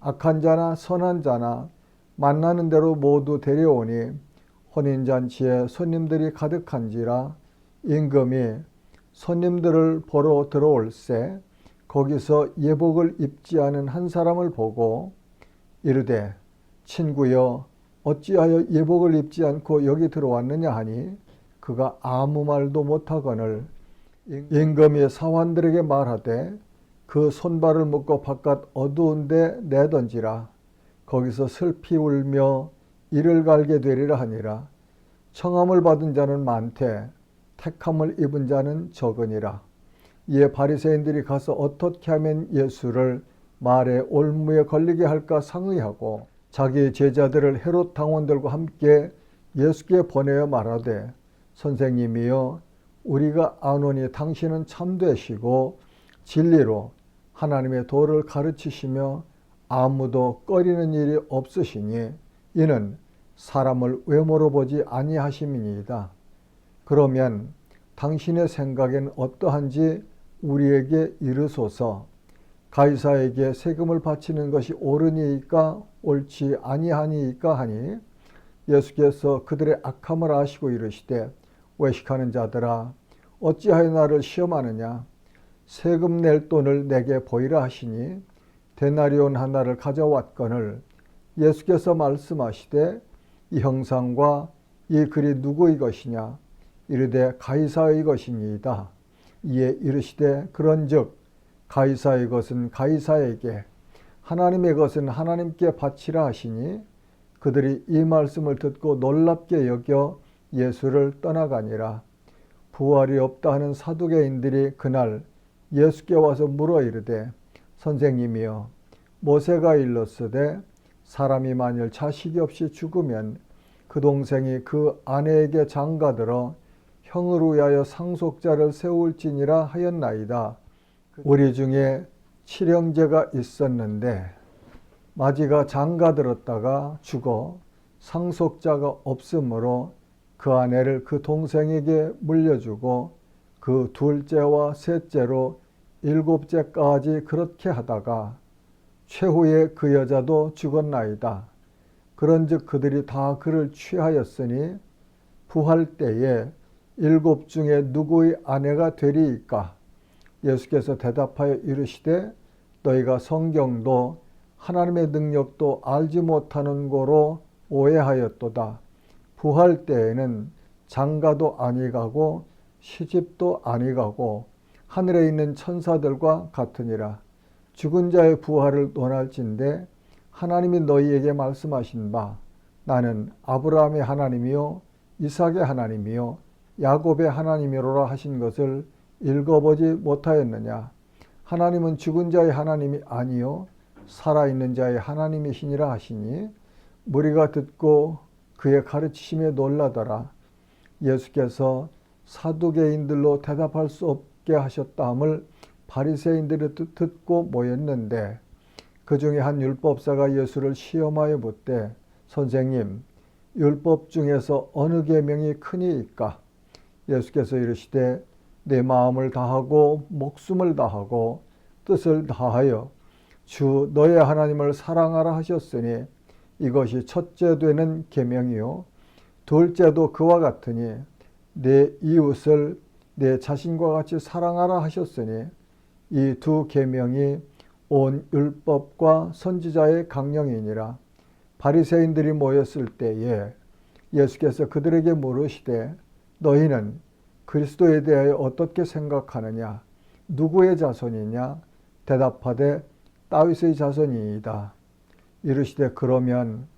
악한 자나 선한 자나 만나는 대로 모두 데려오니 혼인잔치에 손님들이 가득한지라 임금이 손님들을 보러 들어올세 거기서 예복을 입지 않은 한 사람을 보고 이르되 친구여 어찌하여 예복을 입지 않고 여기 들어왔느냐 하니 그가 아무 말도 못하거늘 임금이 사환들에게 말하되 그 손발을 묶어 바깥 어두운 데 내던지라. 거기서 슬피 울며 이를 갈게 되리라 하니라. 청함을 받은 자는 많되 택함을 입은 자는 적으니라. 이에 바리새인들이 가서 어떻게 하면 예수를 말에 올무에 걸리게 할까 상의하고 자기 제자들을 헤롯 당원들과 함께 예수께 보내어 말하되 선생님이여 우리가 아노니 당신은 참되시고 진리로 하나님의 도를 가르치시며 아무도 꺼리는 일이 없으시니 이는 사람을 외모로 보지 아니하심이니이다. 그러면 당신의 생각엔 어떠한지 우리에게 이르소서. 가이사에게 세금을 바치는 것이 옳으니까 옳지 아니하니까 하니 예수께서 그들의 악함을 아시고 이르시되 외식하는 자들아 어찌하여 나를 시험하느냐 세금 낼 돈을 내게 보이라 하시니 데나리온 하나를 가져왔거늘 예수께서 말씀하시되 이 형상과 이 글이 누구의 것이냐 이르되 가이사의 것이니이다. 이에 이르시되 그런즉 가이사의 것은 가이사에게 하나님의 것은 하나님께 바치라 하시니 그들이 이 말씀을 듣고 놀랍게 여겨 예수를 떠나가니라. 부활이 없다 하는 사두개인들이 그날 예수께 와서 물어 이르되 선생님이여 모세가 일렀으되 사람이 만일 자식이 없이 죽으면 그 동생이 그 아내에게 장가들어 형을 위하여 상속자를 세울지니라 하였나이다. 우리 중에 칠형제가 있었는데 마지가 장가들었다가 죽어 상속자가 없으므로 그 아내를 그 동생에게 물려주고 그 둘째와 셋째로 일곱째까지 그렇게 하다가 최후에 그 여자도 죽었나이다. 그런즉 그들이 다 그를 취하였으니 부활 때에 일곱 중에 누구의 아내가 되리이까? 예수께서 대답하여 이르시되 너희가 성경도 하나님의 능력도 알지 못하는 고로 오해하였도다. 부활 때에는 장가도 아니가고 시집도 아니가고 하늘에 있는 천사들과 같으니라. 죽은 자의 부활을 논할진대 하나님이 너희에게 말씀하신 바 나는 아브라함의 하나님이요 이삭의 하나님이요 야곱의 하나님이로라 하신 것을 읽어보지 못하였느냐. 하나님은 죽은 자의 하나님이 아니요 살아있는 자의 하나님이시니라 하시니 무리가 듣고 그의 가르치심에 놀라더라. 예수께서 사두개인들로 대답할 수 없게 하셨다함을 바리새인들이 듣고 모였는데 그 중에 한 율법사가 예수를 시험하여 묻되 선생님 율법 중에서 어느 계명이 크니이까? 예수께서 이르시되 내 마음을 다하고 목숨을 다하고 뜻을 다하여 주 너의 하나님을 사랑하라 하셨으니 이것이 첫째 되는 계명이요 둘째도 그와 같으니 내 이웃을 내 자신과 같이 사랑하라 하셨으니 이 두 계명이 온 율법과 선지자의 강령이니라. 바리새인들이 모였을 때에 예수께서 그들에게 물으시되 너희는 그리스도에 대하여 어떻게 생각하느냐? 누구의 자손이냐? 대답하되 다윗의 자손이이다. 이르시되 그러면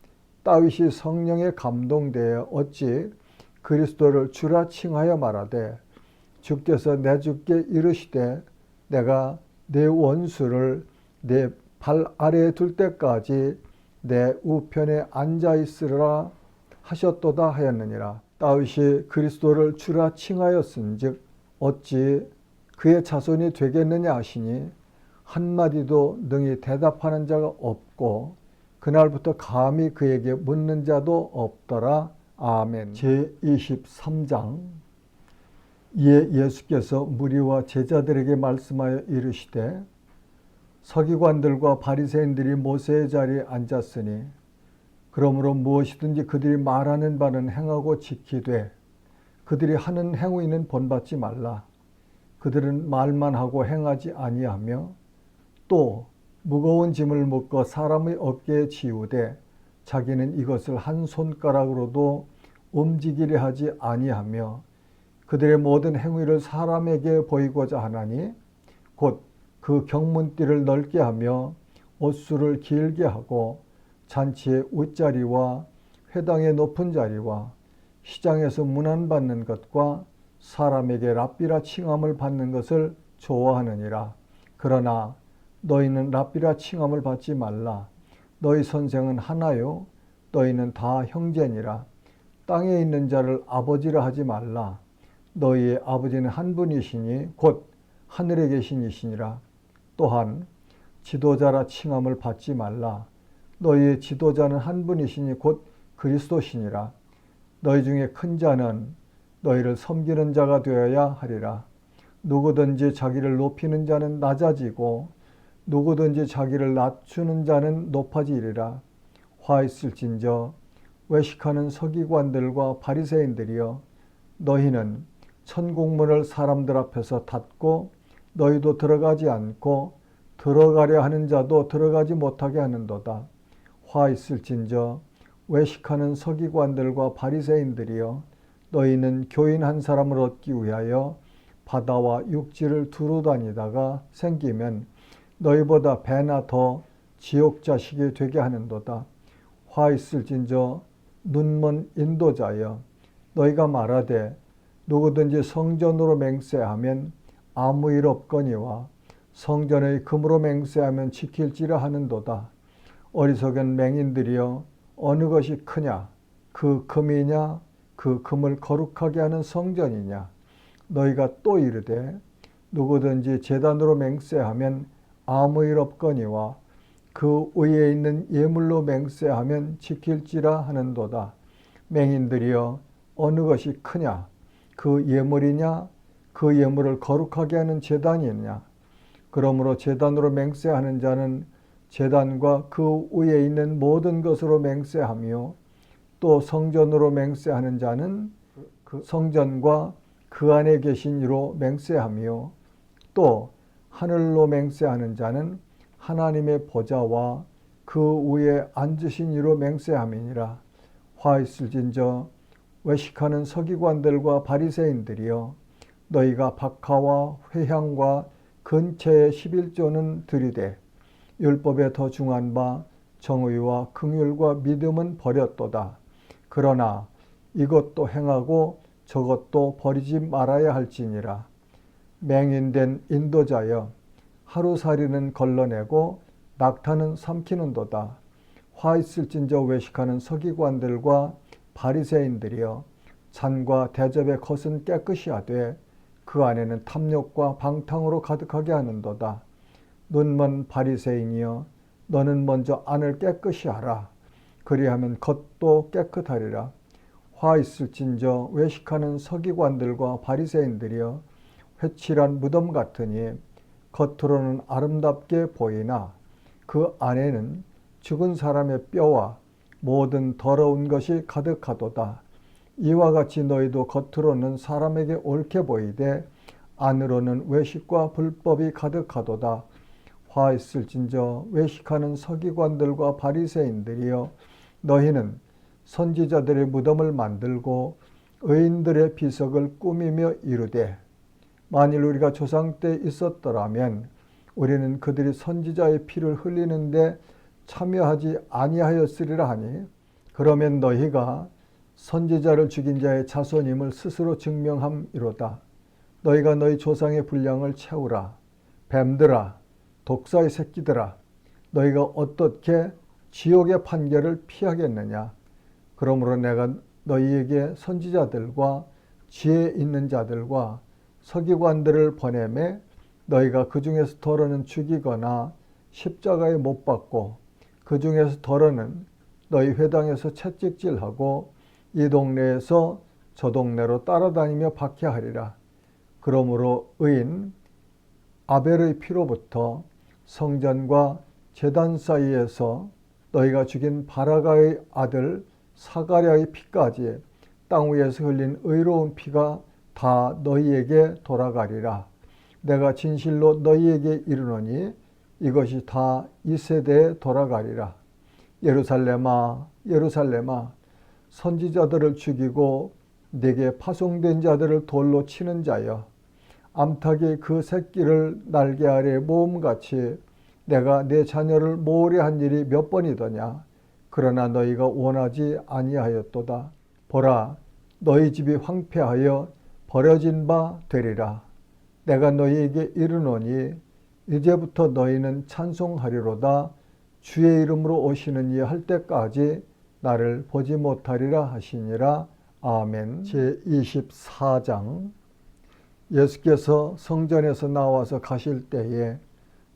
다윗이 성령에 감동되어 어찌 그리스도를 주라 칭하여 말하되 주께서 내 주께 이르시되 내가 내 원수를 내 발 아래에 둘 때까지 내 우편에 앉아 있으라 하셨도다 하였느니라. 다윗이 그리스도를 주라 칭하였은즉 어찌 그의 자손이 되겠느냐 하시니 한마디도 능히 대답하는 자가 없고 그날부터 감히 그에게 묻는 자도 없더라. 아멘. 제23장. 이에 예수께서 무리와 제자들에게 말씀하여 이르시되 서기관들과 바리새인들이 모세의 자리에 앉았으니 그러므로 무엇이든지 그들이 말하는 바는 행하고 지키되 그들이 하는 행위는 본받지 말라. 그들은 말만 하고 행하지 아니하며 또 무거운 짐을 묶어 사람의 어깨에 지우되 자기는 이것을 한 손가락으로도 움직이려 하지 아니하며 그들의 모든 행위를 사람에게 보이고자 하나니 곧 그 경문띠를 넓게 하며 옷수를 길게 하고 잔치의 윗자리와 회당의 높은 자리와 시장에서 문안받는 것과 사람에게 랍비라 칭함을 받는 것을 좋아하느니라. 그러나 너희는 랍비라 칭함을 받지 말라. 너희 선생은 하나요 너희는 다 형제니라. 땅에 있는 자를 아버지라 하지 말라. 너희의 아버지는 한 분이시니 곧 하늘에 계신 이시니라. 또한 지도자라 칭함을 받지 말라. 너희의 지도자는 한 분이시니 곧 그리스도시니라. 너희 중에 큰 자는 너희를 섬기는 자가 되어야 하리라. 누구든지 자기를 높이는 자는 낮아지고 누구든지 자기를 낮추는 자는 높아지리라. 화 있을진저 외식하는 서기관들과 바리새인들이여, 너희는 천국문을 사람들 앞에서 닫고 너희도 들어가지 않고 들어가려 하는 자도 들어가지 못하게 하는도다. 화 있을진저 외식하는 서기관들과 바리새인들이여, 너희는 교인 한 사람을 얻기 위하여 바다와 육지를 두루 다니다가 생기면 너희보다 배나 더 지옥 자식이 되게 하는도다. 화 있을진저 눈먼 인도자여, 너희가 말하되 누구든지 성전으로 맹세하면 아무 일 없거니와 성전의 금으로 맹세하면 지킬지라 하는도다. 어리석은 맹인들이여, 어느 것이 크냐? 그 금이냐? 그 금을 거룩하게 하는 성전이냐? 너희가 또 이르되 누구든지 제단으로 맹세하면 아무 일 없거니와 그 위에 있는 예물로 맹세하면 지킬지라 하는도다. 맹인들이여, 어느 것이 크냐? 그 예물이냐? 그 예물을 거룩하게 하는 제단이냐? 그러므로 제단으로 맹세하는 자는 제단과 그 위에 있는 모든 것으로 맹세하며, 또 성전으로 맹세하는 자는 그 성전과 그 안에 계신 이로 맹세하며, 또 하늘로 맹세하는 자는 하나님의 보좌와 그 위에 앉으신 이로 맹세함이니라. 화 있을진저 외식하는 서기관들과 바리새인들이여, 너희가 박하와 회향과 근처의 11조는 들이되 율법에 더 중한 바 정의와 긍휼과 믿음은 버렸도다. 그러나 이것도 행하고 저것도 버리지 말아야 할지니라. 맹인된 인도자여, 하루살이는 걸러내고 낙타는 삼키는도다. 화 있을진저 외식하는 서기관들과 바리새인들이여, 잔과 대접의 겉은 깨끗이 하되 그 안에는 탐욕과 방탕으로 가득하게 하는도다. 눈먼 바리새인이여, 너는 먼저 안을 깨끗이 하라. 그리하면 겉도 깨끗하리라. 화 있을진저 외식하는 서기관들과 바리새인들이여, 회칠한 무덤 같으니 겉으로는 아름답게 보이나 그 안에는 죽은 사람의 뼈와 모든 더러운 것이 가득하도다. 이와 같이 너희도 겉으로는 사람에게 옳게 보이되 안으로는 외식과 불법이 가득하도다. 화 있을진저 외식하는 서기관들과 바리새인들이여, 너희는 선지자들의 무덤을 만들고 의인들의 비석을 꾸미며 이르되, 만일 우리가 조상 때 있었더라면 우리는 그들이 선지자의 피를 흘리는데 참여하지 아니하였으리라 하니, 그러면 너희가 선지자를 죽인 자의 자손임을 스스로 증명함이로다. 너희가 너희 조상의 분량을 채우라. 뱀들아, 독사의 새끼들아, 너희가 어떻게 지옥의 판결을 피하겠느냐? 그러므로 내가 너희에게 선지자들과 지혜 있는 자들과 서기관들을 보내매 너희가 그 중에서 더러는 죽이거나 십자가에 못 박고 그 중에서 더러는 너희 회당에서 채찍질하고 이 동네에서 저 동네로 따라다니며 박해하리라. 그러므로 의인 아벨의 피로부터 성전과 제단 사이에서 너희가 죽인 바라가의 아들 사가랴의 피까지 땅 위에서 흘린 의로운 피가 다 너희에게 돌아가리라. 내가 진실로 너희에게 이르노니 이것이 다 이 세대에 돌아가리라. 예루살렘아, 예루살렘아, 선지자들을 죽이고 내게 파송된 자들을 돌로 치는 자여, 암탉이 그 새끼를 날개 아래 모음같이 내가 내 자녀를 모으려 한 일이 몇 번이더냐? 그러나 너희가 원하지 아니하였도다. 보라, 너희 집이 황폐하여 버려진 바 되리라. 내가 너희에게 이르노니 이제부터 너희는 찬송하리로다. 주의 이름으로 오시는 이 할 때까지 나를 보지 못하리라 하시니라. 아멘. 제24장. 예수께서 성전에서 나와서 가실 때에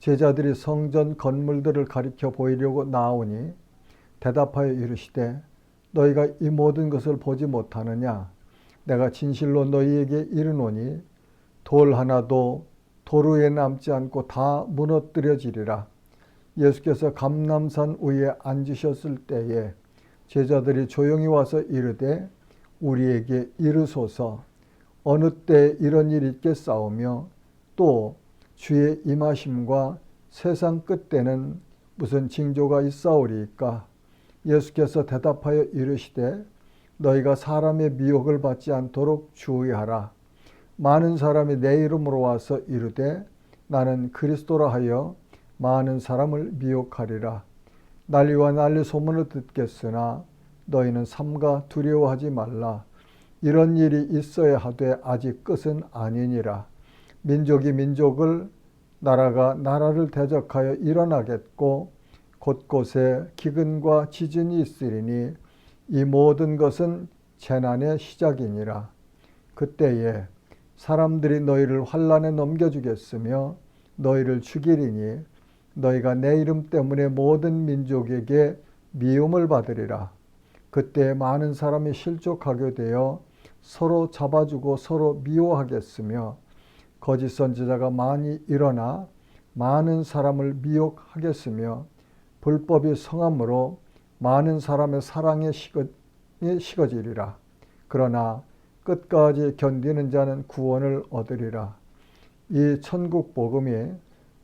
제자들이 성전 건물들을 가리켜 보이려고 나오니 대답하여 이르시되, 너희가 이 모든 것을 보지 못하느냐? 내가 진실로 너희에게 이르노니 돌 하나도 도로에 남지 않고 다 무너뜨려지리라. 예수께서 감람산 위에 앉으셨을 때에 제자들이 조용히 와서 이르되 우리에게 이르소서 어느 때 이런 일이 있겠사오며 또 주의 임하심과 세상 끝때는 무슨 징조가 있사오리이까. 예수께서 대답하여 이르시되 너희가 사람의 미혹을 받지 않도록 주의하라. 많은 사람이 내 이름으로 와서 이르되 나는 그리스도라 하여 많은 사람을 미혹하리라. 난리와 난리 소문을 듣겠으나 너희는 삼가 두려워하지 말라. 이런 일이 있어야 하되 아직 끝은 아니니라. 민족이 민족을 나라가 나라를 대적하여 일어나겠고 곳곳에 기근과 지진이 있으리니 이 모든 것은 재난의 시작이니라. 그때에 사람들이 너희를 환난에 넘겨주겠으며 너희를 죽이리니 너희가 내 이름 때문에 모든 민족에게 미움을 받으리라. 그때 많은 사람이 실족하게 되어 서로 잡아주고 서로 미워하겠으며 거짓 선지자가 많이 일어나 많은 사람을 미혹하겠으며 불법이 성함으로 많은 사람의 사랑에 식어지리라. 그러나 끝까지 견디는 자는 구원을 얻으리라. 이 천국 복음이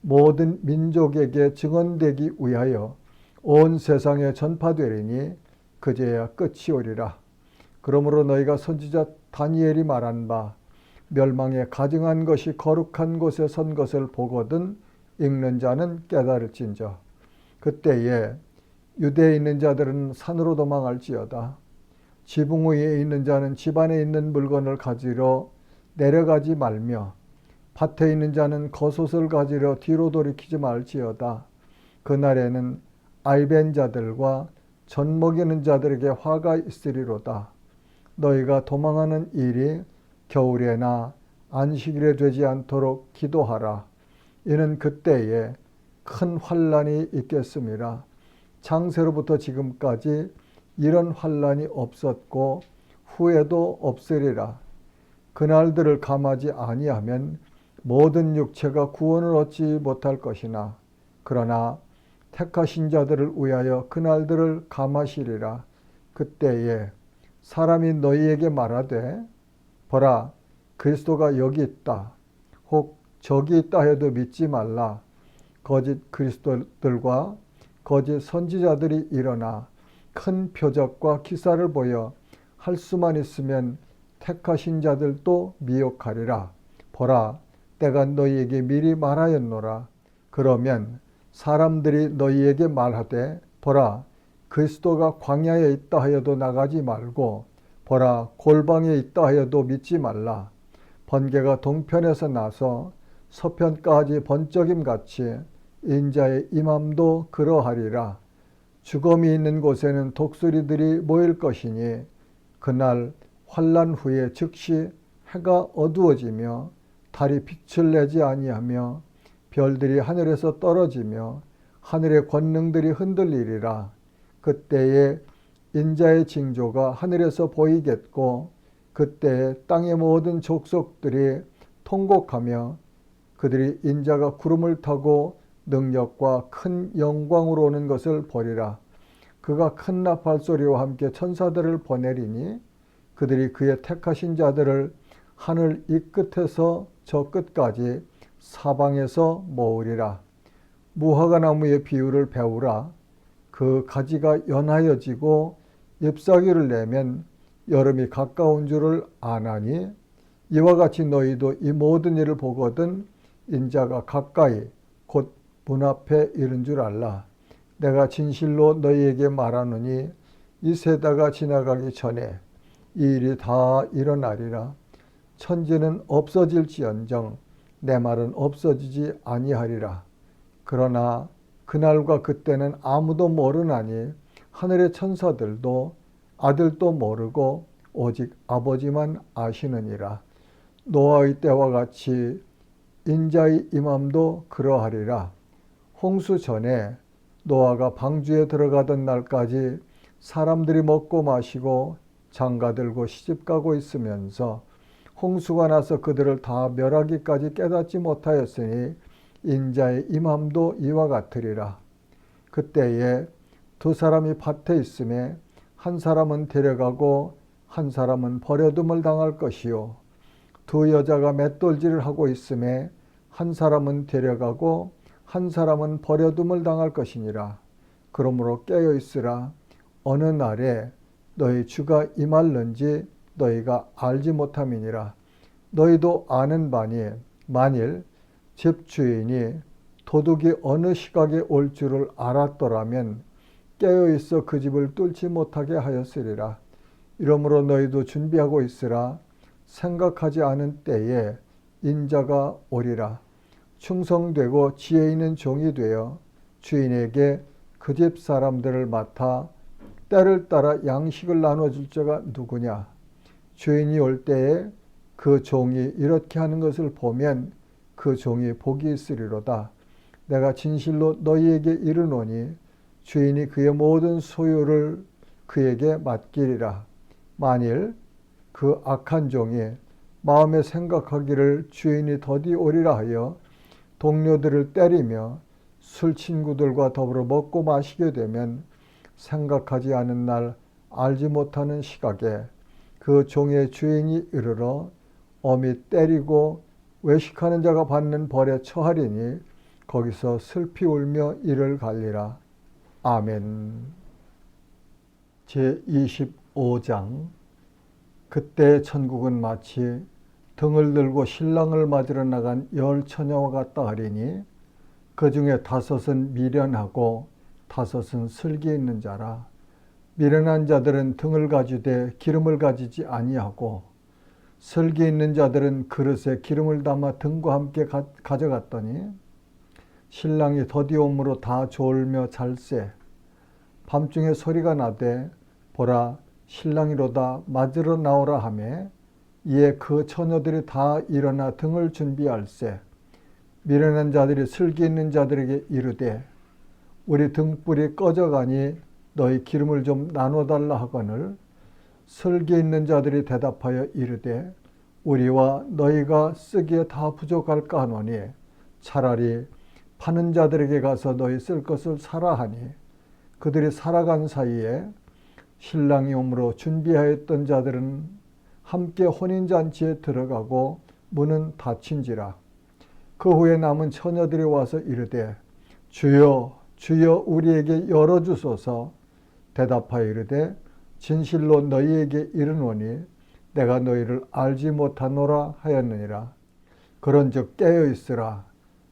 모든 민족에게 증언되기 위하여 온 세상에 전파되리니 그제야 끝이 오리라. 그러므로 너희가 선지자 다니엘이 말한 바 멸망에 가증한 것이 거룩한 곳에 선 것을 보거든 읽는 자는 깨달을진저. 그때에 유대에 있는 자들은 산으로 도망할지어다. 지붕 위에 있는 자는 집 안에 있는 물건을 가지러 내려가지 말며 밭에 있는 자는 겉옷을 가지러 뒤로 돌이키지 말지어다. 그날에는 알벤 자들과 젖 먹이는 자들에게 화가 있으리로다. 너희가 도망하는 일이 겨울에나 안식일에 되지 않도록 기도하라. 이는 그때에 큰 환난이 있겠음이라. 창세로부터 지금까지 이런 환난이 없었고 후에도 없으리라. 그날들을 감하지 아니하면 모든 육체가 구원을 얻지 못할 것이나 그러나 택하신 자들을 위하여 그날들을 감하시리라. 그때에 사람이 너희에게 말하되 보라 그리스도가 여기 있다. 혹 저기 있다 해도 믿지 말라. 거짓 그리스도들과 거짓 선지자들이 일어나 큰 표적과 기사를 보여 할 수만 있으면 택하신 자들도 미혹하리라. 보라 때가 너희에게 미리 말하였노라. 그러면 사람들이 너희에게 말하되 보라 그리스도가 광야에 있다 하여도 나가지 말고 보라 골방에 있다 하여도 믿지 말라. 번개가 동편에서 나서 서편까지 번쩍임같이 인자의 임함도 그러하리라. 죽음이 있는 곳에는 독수리들이 모일 것이니 그날 환난 후에 즉시 해가 어두워지며 달이 빛을 내지 아니하며 별들이 하늘에서 떨어지며 하늘의 권능들이 흔들리리라. 그때에 인자의 징조가 하늘에서 보이겠고 그때에 땅의 모든 족속들이 통곡하며 그들이 인자가 구름을 타고 능력과 큰 영광으로 오는 것을 보리라. 그가 큰 나팔 소리와 함께 천사들을 보내리니 그들이 그의 택하신 자들을 하늘 이 끝에서 저 끝까지 사방에서 모으리라. 무화과 나무의 비유를 배우라. 그 가지가 연하여지고 잎사귀를 내면 여름이 가까운 줄을 아나니 이와 같이 너희도 이 모든 일을 보거든 인자가 가까이 곧 문 앞에 이른 줄 알라. 내가 진실로 너희에게 말하노니 이 세대가 지나가기 전에 이 일이 다 일어나리라. 천지는 없어질지언정 내 말은 없어지지 아니하리라. 그러나 그날과 그때는 아무도 모르나니 하늘의 천사들도 아들도 모르고 오직 아버지만 아시느니라. 노아의 때와 같이 인자의 임함도 그러하리라. 홍수 전에 노아가 방주에 들어가던 날까지 사람들이 먹고 마시고 장가들고 시집가고 있으면서 홍수가 나서 그들을 다 멸하기까지 깨닫지 못하였으니 인자의 임함도 이와 같으리라. 그때에 두 사람이 밭에 있음에 한 사람은 데려가고 한 사람은 버려둠을 당할 것이요 두 여자가 맷돌질을 하고 있음에 한 사람은 데려가고 한 사람은 버려둠을 당할 것이니라. 그러므로 깨어 있으라. 어느 날에 너희 주가 임할는지 너희가 알지 못함이니라. 너희도 아는 바니 만일 집주인이 도둑이 어느 시각에 올 줄을 알았더라면 깨어 있어 그 집을 뚫지 못하게 하였으리라. 이러므로 너희도 준비하고 있으라. 생각하지 않은 때에 인자가 오리라. 충성되고 지혜 있는 종이 되어 주인에게 그 집 사람들을 맡아 때를 따라 양식을 나눠줄 자가 누구냐. 주인이 올 때에 그 종이 이렇게 하는 것을 보면 그 종이 복이 있으리로다. 내가 진실로 너희에게 이르노니 주인이 그의 모든 소유를 그에게 맡기리라. 만일 그 악한 종이 마음에 생각하기를 주인이 더디 오리라 하여 동료들을 때리며 술 친구들과 더불어 먹고 마시게 되면 생각하지 않은 날 알지 못하는 시각에 그 종의 주인이 이르러 엄히 때리고 외식하는 자가 받는 벌에 처하리니 거기서 슬피 울며 이를 갈리라. 아멘. 제25장. 그때 천국은 마치 등을 들고 신랑을 맞으러 나간 10처녀와 같다 하리니 그 중에 5은 미련하고 5은 슬기 있는 자라. 미련한 자들은 등을 가지되 기름을 가지지 아니하고 슬기 있는 자들은 그릇에 기름을 담아 등과 함께 가져갔더니 신랑이 더디 오므로 다 졸며 잘세. 밤중에 소리가 나되 보라 신랑이로다 맞으러 나오라 하매 이에 그 처녀들이 다 일어나 등을 준비할세. 미련한 자들이 슬기 있는 자들에게 이르되 우리 등불이 꺼져가니 너희 기름을 좀 나눠달라 하거늘 슬기 있는 자들이 대답하여 이르되 우리와 너희가 쓰기에 다 부족할까 하노니 차라리 파는 자들에게 가서 너희 쓸 것을 사라 하니 그들이 살아간 사이에 신랑이 오므로 준비하였던 자들은 함께 혼인잔치에 들어가고 문은 닫힌지라. 그 후에 남은 처녀들이 와서 이르되 주여 주여 우리에게 열어주소서. 대답하여 이르되 진실로 너희에게 이르노니 내가 너희를 알지 못하노라 하였느니라. 그런즉 깨어 있으라.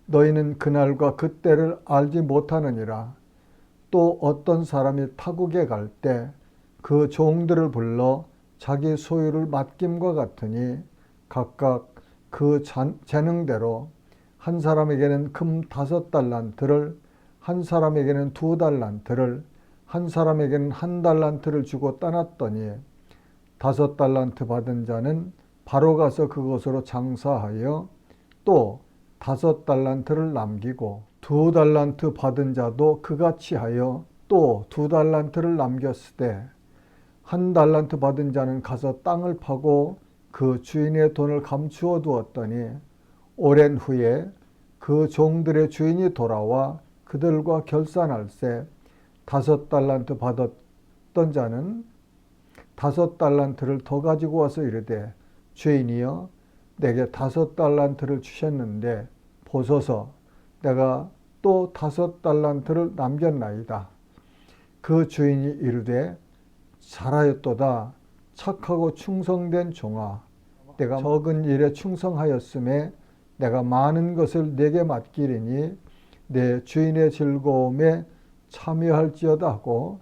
너희는 그날과 그때를 알지 못하느니라. 또 어떤 사람이 타국에 갈 때 그 종들을 불러 자기 소유를 맡김과 같으니 각각 그 재능대로 한 사람에게는 금 5달란트를 한 사람에게는 2달란트를 한 사람에게는 1달란트를 주고 떠났더니 5달란트 받은 자는 바로 가서 그것으로 장사하여 또 5달란트를 남기고 2달란트 받은 자도 그같이 하여 또 2달란트를 남겼으되 1달란트 받은 자는 가서 땅을 파고 그 주인의 돈을 감추어 두었더니 오랜 후에 그 종들의 주인이 돌아와 그들과 결산할세 5달란트 받았던 자는 5달란트를 더 가지고 와서 이르되 주인이여 내게 5달란트를 주셨는데 보소서 내가 또 5달란트를 남겼나이다. 그 주인이 이르되 잘하였도다. 착하고 충성된 종아. 내가 적은 일에 충성하였음에 내가 많은 것을 내게 맡기리니 내 주인의 즐거움에 참여할지어다 하고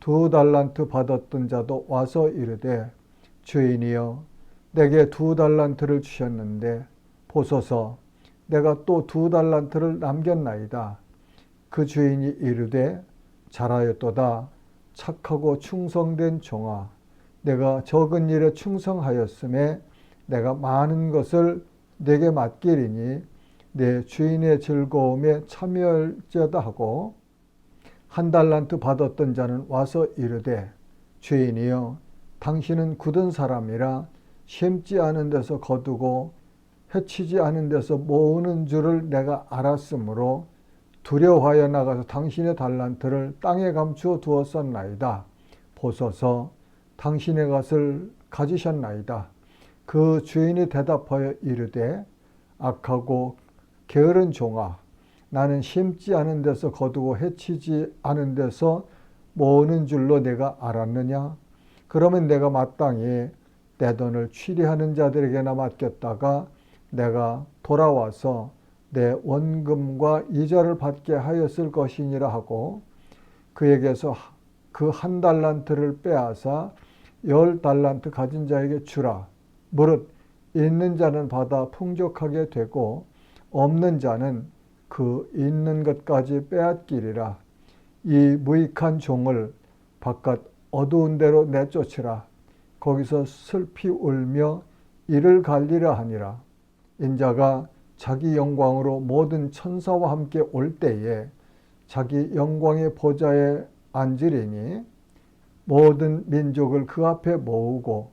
2달란트 받았던 자도 와서 이르되 주인이여 내게 2달란트를 주셨는데 보소서 내가 또 2달란트를 남겼나이다. 그 주인이 이르되 잘하였도다. 착하고 충성된 종아. 내가 적은 일에 충성하였음에 내가 많은 것을 내게 맡기리니 내 주인의 즐거움에 참여할지어다 하고 1달란트 받았던 자는 와서 이르되 주인이여 당신은 굳은 사람이라 심지 않은 데서 거두고 해치지 않은 데서 모으는 줄을 내가 알았으므로 두려워하여 나가서 당신의 달란트를 땅에 감추어 두었었나이다. 보소서 당신의 것을 가지셨나이다. 그 주인이 대답하여 이르되 악하고 게으른 종아, 나는 심지 않은 데서 거두고 해치지 않은 데서 모으는 줄로 내가 알았느냐? 그러면 내가 마땅히 내 돈을 취리하는 자들에게나 맡겼다가 내가 돌아와서 내 원금과 이자를 받게 하였을 것이니라 하고 그에게서 그 한 달란트를 빼앗아 10달란트 가진 자에게 주라. 무릇 있는 자는 받아 풍족하게 되고 없는 자는 그 있는 것까지 빼앗기리라. 이 무익한 종을 바깥 어두운 데로 내쫓으라. 거기서 슬피 울며 이를 갈리라 하니라. 인자가 자기 영광으로 모든 천사와 함께 올 때에 자기 영광의 보좌에 앉으리니 모든 민족을 그 앞에 모으고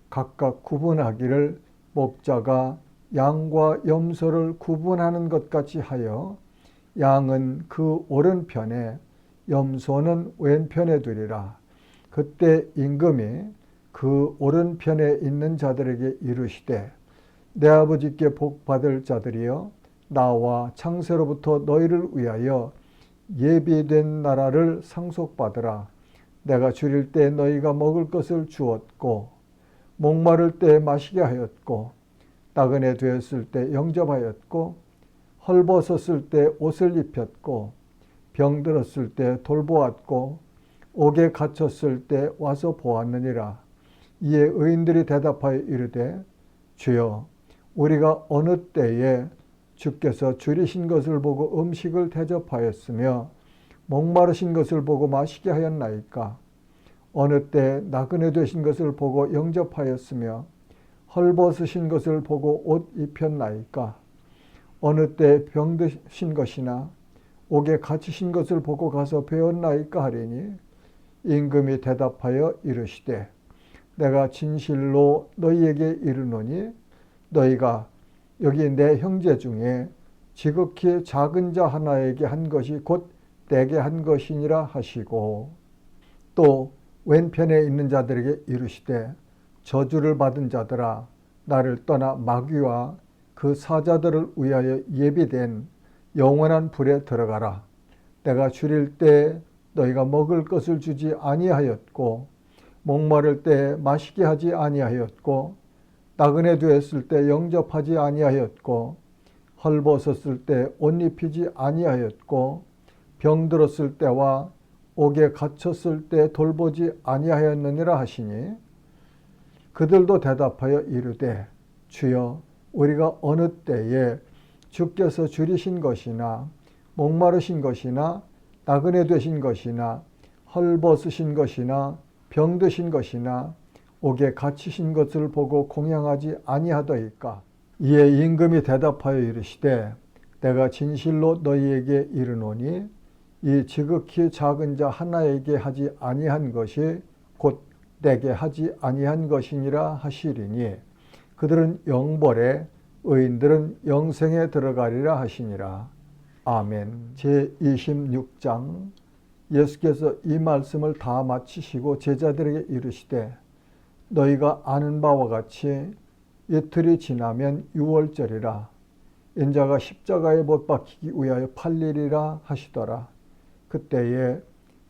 각각 구분하기를 목자가 양과 염소를 구분하는 것 같이 하여 양은 그 오른편에 염소는 왼편에 두리라. 그때 임금이 그 오른편에 있는 자들에게 이르시되 내 아버지께 복 받을 자들이여 나와 창세로부터 너희를 위하여 예비된 나라를 상속받으라. 내가 줄일 때 너희가 먹을 것을 주었고 목마를 때 마시게 하였고 나그네 되었을 때 영접하였고 헐벗었을 때 옷을 입혔고 병들었을 때 돌보았고 옥에 갇혔을 때 와서 보았느니라. 이에 의인들이 대답하여 이르되 주여 우리가 어느 때에 주께서 줄이신 것을 보고 음식을 대접하였으며 목마르신 것을 보고 마시게 하였나이까? 어느 때 나그네 되신 것을 보고 영접하였으며 헐벗으신 것을 보고 옷 입혔나이까? 어느 때 병드신 것이나 옥에 갇히신 것을 보고 가서 배웠나이까 하리니 임금이 대답하여 이르시되 내가 진실로 너희에게 이르노니 너희가 여기 내 형제 중에 지극히 작은 자 하나에게 한 것이 곧 내게 한 것이니라 하시고 또 왼편에 있는 자들에게 이르시되 저주를 받은 자들아 나를 떠나 마귀와 그 사자들을 위하여 예비된 영원한 불에 들어가라. 내가 줄일 때 너희가 먹을 것을 주지 아니하였고 목마를 때 마시게 하지 아니하였고 나그네 되었을 때 영접하지 아니하였고 헐벗었을 때 옷 입히지 아니하였고 병들었을 때와 옥에 갇혔을 때 돌보지 아니하였느니라 하시니 그들도 대답하여 이르되 주여 우리가 어느 때에 주께서 줄이신 것이나 목마르신 것이나 나그네 되신 것이나 헐벗으신 것이나 병드신 것이나 옥에 갇히신 것을 보고 공양하지 아니하더이까? 이에 임금이 대답하여 이르시되 내가 진실로 너희에게 이르노니 이 지극히 작은 자 하나에게 하지 아니한 것이 곧 내게 하지 아니한 것이니라 하시리니 그들은 영벌에 의인들은 영생에 들어가리라 하시니라. 아멘. 제26장 예수께서 이 말씀을 다 마치시고 제자들에게 이르시되 너희가 아는 바와 같이 이틀이 지나면 유월절이라 인자가 십자가에 못 박히기 위하여 팔리리라 하시더라. 그때에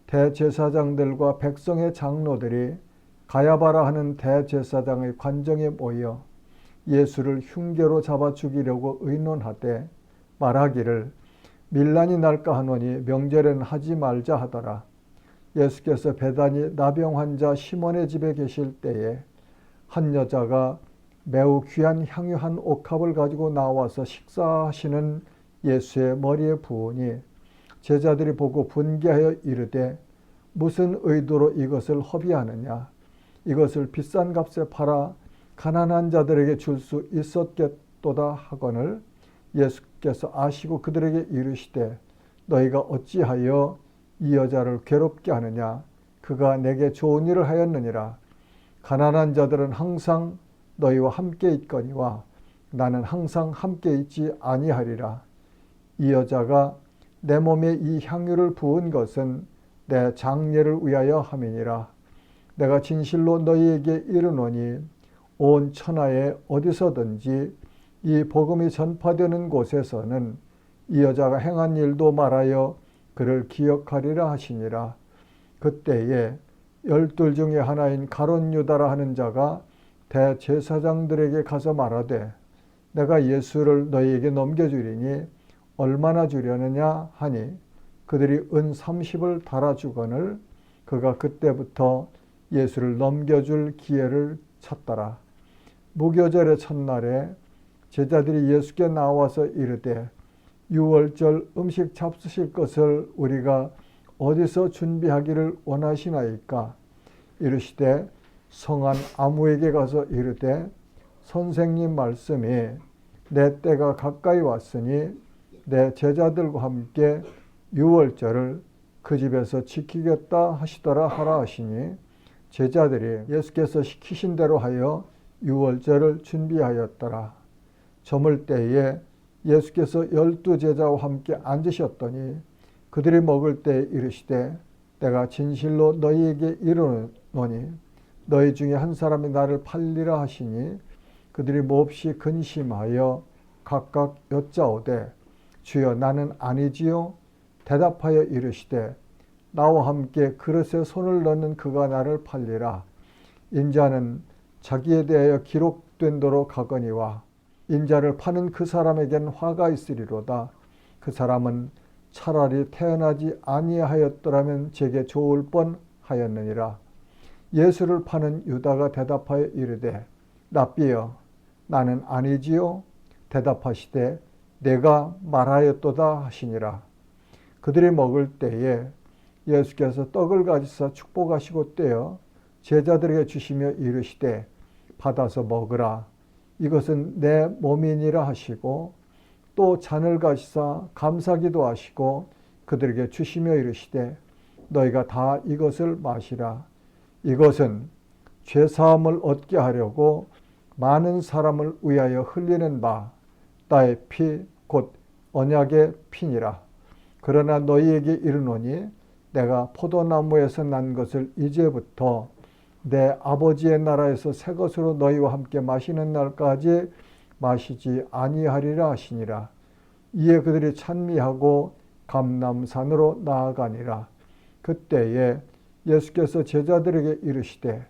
대제사장들과 백성의 장로들이 가야바라 하는 대제사장의 관정에 모여 예수를 흉계로 잡아 죽이려고 의논하되 말하기를 밀란이 날까 하노니 명절에는 하지 말자 하더라. 예수께서 베다니 나병 환자 시몬의 집에 계실 때에 한 여자가 매우 귀한 향유 한 옥합을 가지고 나와서 식사하시는 예수의 머리에 부으니 제자들이 보고 분개하여 이르되 무슨 의도로 이것을 허비하느냐? 이것을 비싼 값에 팔아 가난한 자들에게 줄 수 있었겠도다 하거늘 예수께서 아시고 그들에게 이르시되 너희가 어찌하여 이 여자를 괴롭게 하느냐? 그가 내게 좋은 일을 하였느니라. 가난한 자들은 항상 너희와 함께 있거니와 나는 항상 함께 있지 아니하리라. 이 여자가 내 몸에 이 향유를 부은 것은 내 장례를 위하여 함이니라. 내가 진실로 너희에게 이르노니 온 천하에 어디서든지 이 복음이 전파되는 곳에서는 이 여자가 행한 일도 말하여 그를 기억하리라 하시니라. 그때에 12 중에 하나인 가룟 유다라 하는 자가 대제사장들에게 가서 말하되 내가 예수를 너희에게 넘겨주리니 얼마나 주려느냐 하니 그들이 은 30을 달아주거늘 그가 그때부터 예수를 넘겨줄 기회를 찾더라. 무교절의 첫날에 제자들이 예수께 나와서 이르되 유월절 음식 잡수실 것을 우리가 어디서 준비하기를 원하시나이까? 이르시되 성한 아무에게 가서 이르되 선생님 말씀이 내 때가 가까이 왔으니 내 제자들과 함께 유월절을 그 집에서 지키겠다 하시더라 하라 하시니 제자들이 예수께서 시키신 대로 하여 유월절을 준비하였더라. 저물 때에 예수께서 12 제자와 함께 앉으셨더니 그들이 먹을 때 이르시되 내가 진실로 너희에게 이르노니 너희 중에 한 사람이 나를 팔리라 하시니 그들이 몹시 근심하여 각각 여짜오되 주여 나는 아니지요. 대답하여 이르시되 나와 함께 그릇에 손을 넣는 그가 나를 팔리라. 인자는 자기에 대하여 기록된 도로 가거니와 인자를 파는 그 사람에겐 화가 있으리로다. 그 사람은 차라리 태어나지 아니하였더라면 제게 좋을 뻔하였느니라. 예수를 파는 유다가 대답하여 이르되 랍비여 나는 아니지요. 대답하시되 내가 말하였도다 하시니라. 그들이 먹을 때에 예수께서 떡을 가지사 축복하시고 떼어 제자들에게 주시며 이르시되 받아서 먹으라. 이것은 내 몸이니라 하시고 또 잔을 가지사 감사기도 하시고 그들에게 주시며 이르시되 너희가 다 이것을 마시라. 이것은 죄사함을 얻게 하려고 많은 사람을 위하여 흘리는 바 나의 피 곧 언약의 피니라. 그러나 너희에게 이르노니 내가 포도나무에서 난 것을 이제부터 내 아버지의 나라에서 새 것으로 너희와 함께 마시는 날까지 마시지 아니하리라 하시니라. 이에 그들이 찬미하고 감람산으로 나아가니라. 그때에 예수께서 제자들에게 이르시되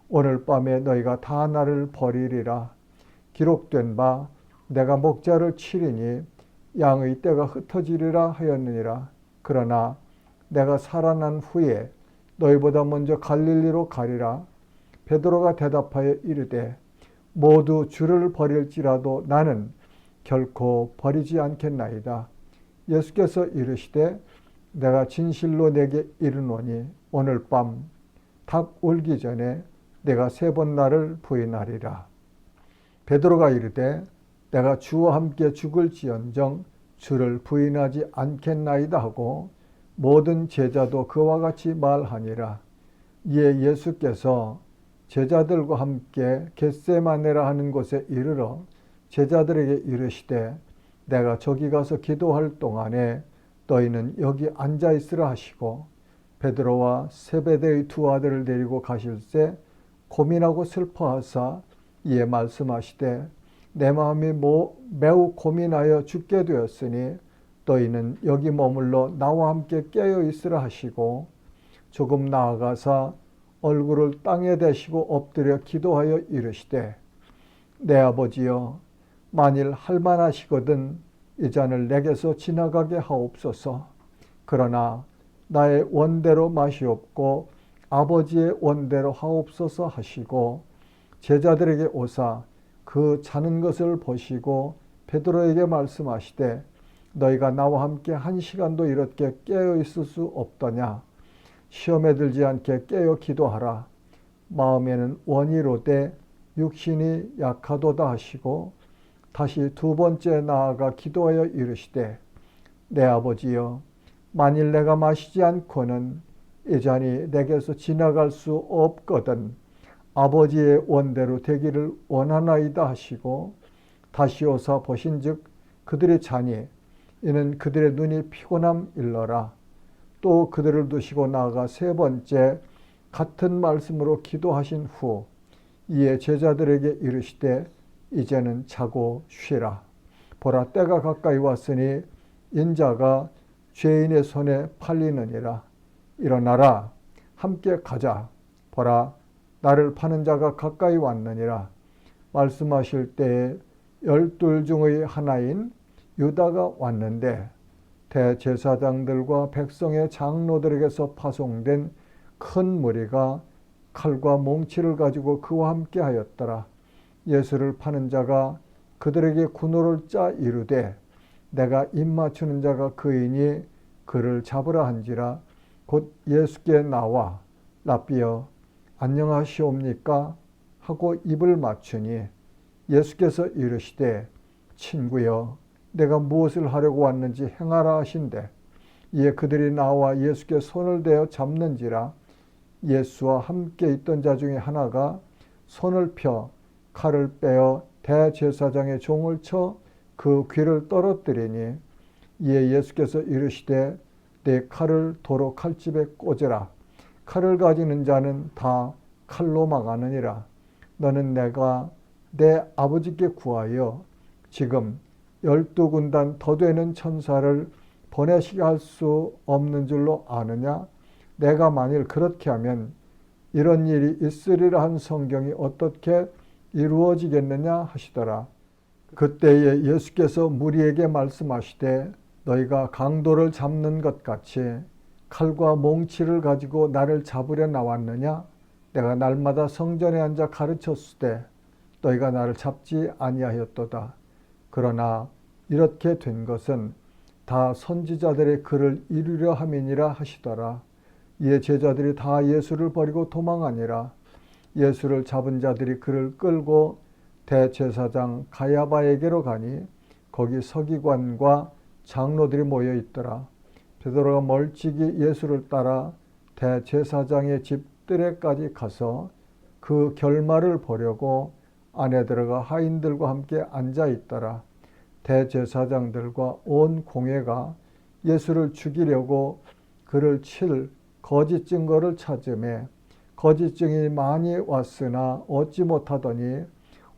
오늘 밤에 너희가 다 나를 버리리라. 기록된 바 내가 목자를 치리니 양의 떼가 흩어지리라 하였느니라. 그러나 내가 살아난 후에 너희보다 먼저 갈릴리로 가리라. 베드로가 대답하여 이르되 모두 주를 버릴지라도 나는 결코 버리지 않겠나이다. 예수께서 이르시되 내가 진실로 내게 이르노니 오늘 밤 닭 울기 전에 내가 3번 나를 부인하리라. 베드로가 이르되 내가 주와 함께 죽을지언정 주를 부인하지 않겠나이다 하고 모든 제자도 그와 같이 말하니라. 이에 예수께서 제자들과 함께 겟세마네라 하는 곳에 이르러 제자들에게 이르시되 내가 저기 가서 기도할 동안에 너희는 여기 앉아 있으라 하시고 베드로와 세베대의 2 아들을 데리고 가실새 고민하고 슬퍼하사 이에 말씀하시되 내 마음이 매우 고민하여 죽게 되었으니 너희는 여기 머물러 나와 함께 깨어 있으라 하시고 조금 나아가사 얼굴을 땅에 대시고 엎드려 기도하여 이르시되 내 아버지여 만일 할만하시거든 이 잔을 내게서 지나가게 하옵소서. 그러나 나의 원대로 마시옵고 아버지의 원대로 하옵소서 하시고 제자들에게 오사 그 자는 것을 보시고 베드로에게 말씀하시되 너희가 나와 함께 1시간도 이렇게 깨어 있을 수 없더냐. 시험에 들지 않게 깨어 기도하라. 마음에는 원이로되 육신이 약하도다 하시고 다시 2번째 나아가 기도하여 이르시되 내 아버지여 만일 내가 마시지 않고는 이 잔이 내게서 지나갈 수 없거든 아버지의 원대로 되기를 원하나이다 하시고 다시 오사 보신즉 그들의 자니 이는 그들의 눈이 피곤함 일러라. 또 그들을 두시고 나아가 세 번째 같은 말씀으로 기도하신 후 이에 제자들에게 이르시되 이제는 자고 쉬라. 보라 때가 가까이 왔으니 인자가 죄인의 손에 팔리느니라. 일어나라 함께 가자. 보라 나를 파는 자가 가까이 왔느니라. 말씀하실 때에 12 중의 하나인 유다가 왔는데 대제사장들과 백성의 장로들에게서 파송된 큰 무리가 칼과 몽치를 가지고 그와 함께 하였더라. 예수를 파는 자가 그들에게 군호를 짜 이르되 내가 입맞추는 자가 그이니 그를 잡으라 한지라. 곧 예수께 나와 랍비여 안녕하시옵니까 하고 입을 맞추니 예수께서 이르시되 친구여 내가 무엇을 하려고 왔는지 행하라 하신대. 이에 그들이 나와 예수께 손을 대어 잡는지라. 예수와 함께 있던 자 중에 하나가 손을 펴 칼을 빼어 대제사장의 종을 쳐 그 귀를 떨어뜨리니 이에 예수께서 이르시되 내 칼을 도로 칼집에 꽂으라. 칼을 가지는 자는 다 칼로 망하느니라. 너는 내가 내 아버지께 구하여 지금 12군단 더 되는 천사를 보내시게 할 수 없는 줄로 아느냐? 내가 만일 그렇게 하면 이런 일이 있으리라 한 성경이 어떻게 이루어지겠느냐 하시더라. 그때에 예수께서 무리에게 말씀하시되 너희가 강도를 잡는 것 같이 칼과 몽치를 가지고 나를 잡으려 나왔느냐? 내가 날마다 성전에 앉아 가르쳤으되 너희가 나를 잡지 아니하였도다. 그러나 이렇게 된 것은 다 선지자들의 글을 이루려 함이니라 하시더라. 이에 제자들이 다 예수를 버리고 도망하니라. 예수를 잡은 자들이 그를 끌고 대제사장 가야바에게로 가니 거기 서기관과 장로들이 모여 있더라. 베드로가 멀찍이 예수를 따라 대제사장의 집 뜰에까지 가서 그 결말을 보려고 안에 들어가 하인들과 함께 앉아 있더라. 대제사장들과 온 공회가 예수를 죽이려고 그를 칠 거짓 증거를 찾으매 거짓 증인이 많이 왔으나 얻지 못하더니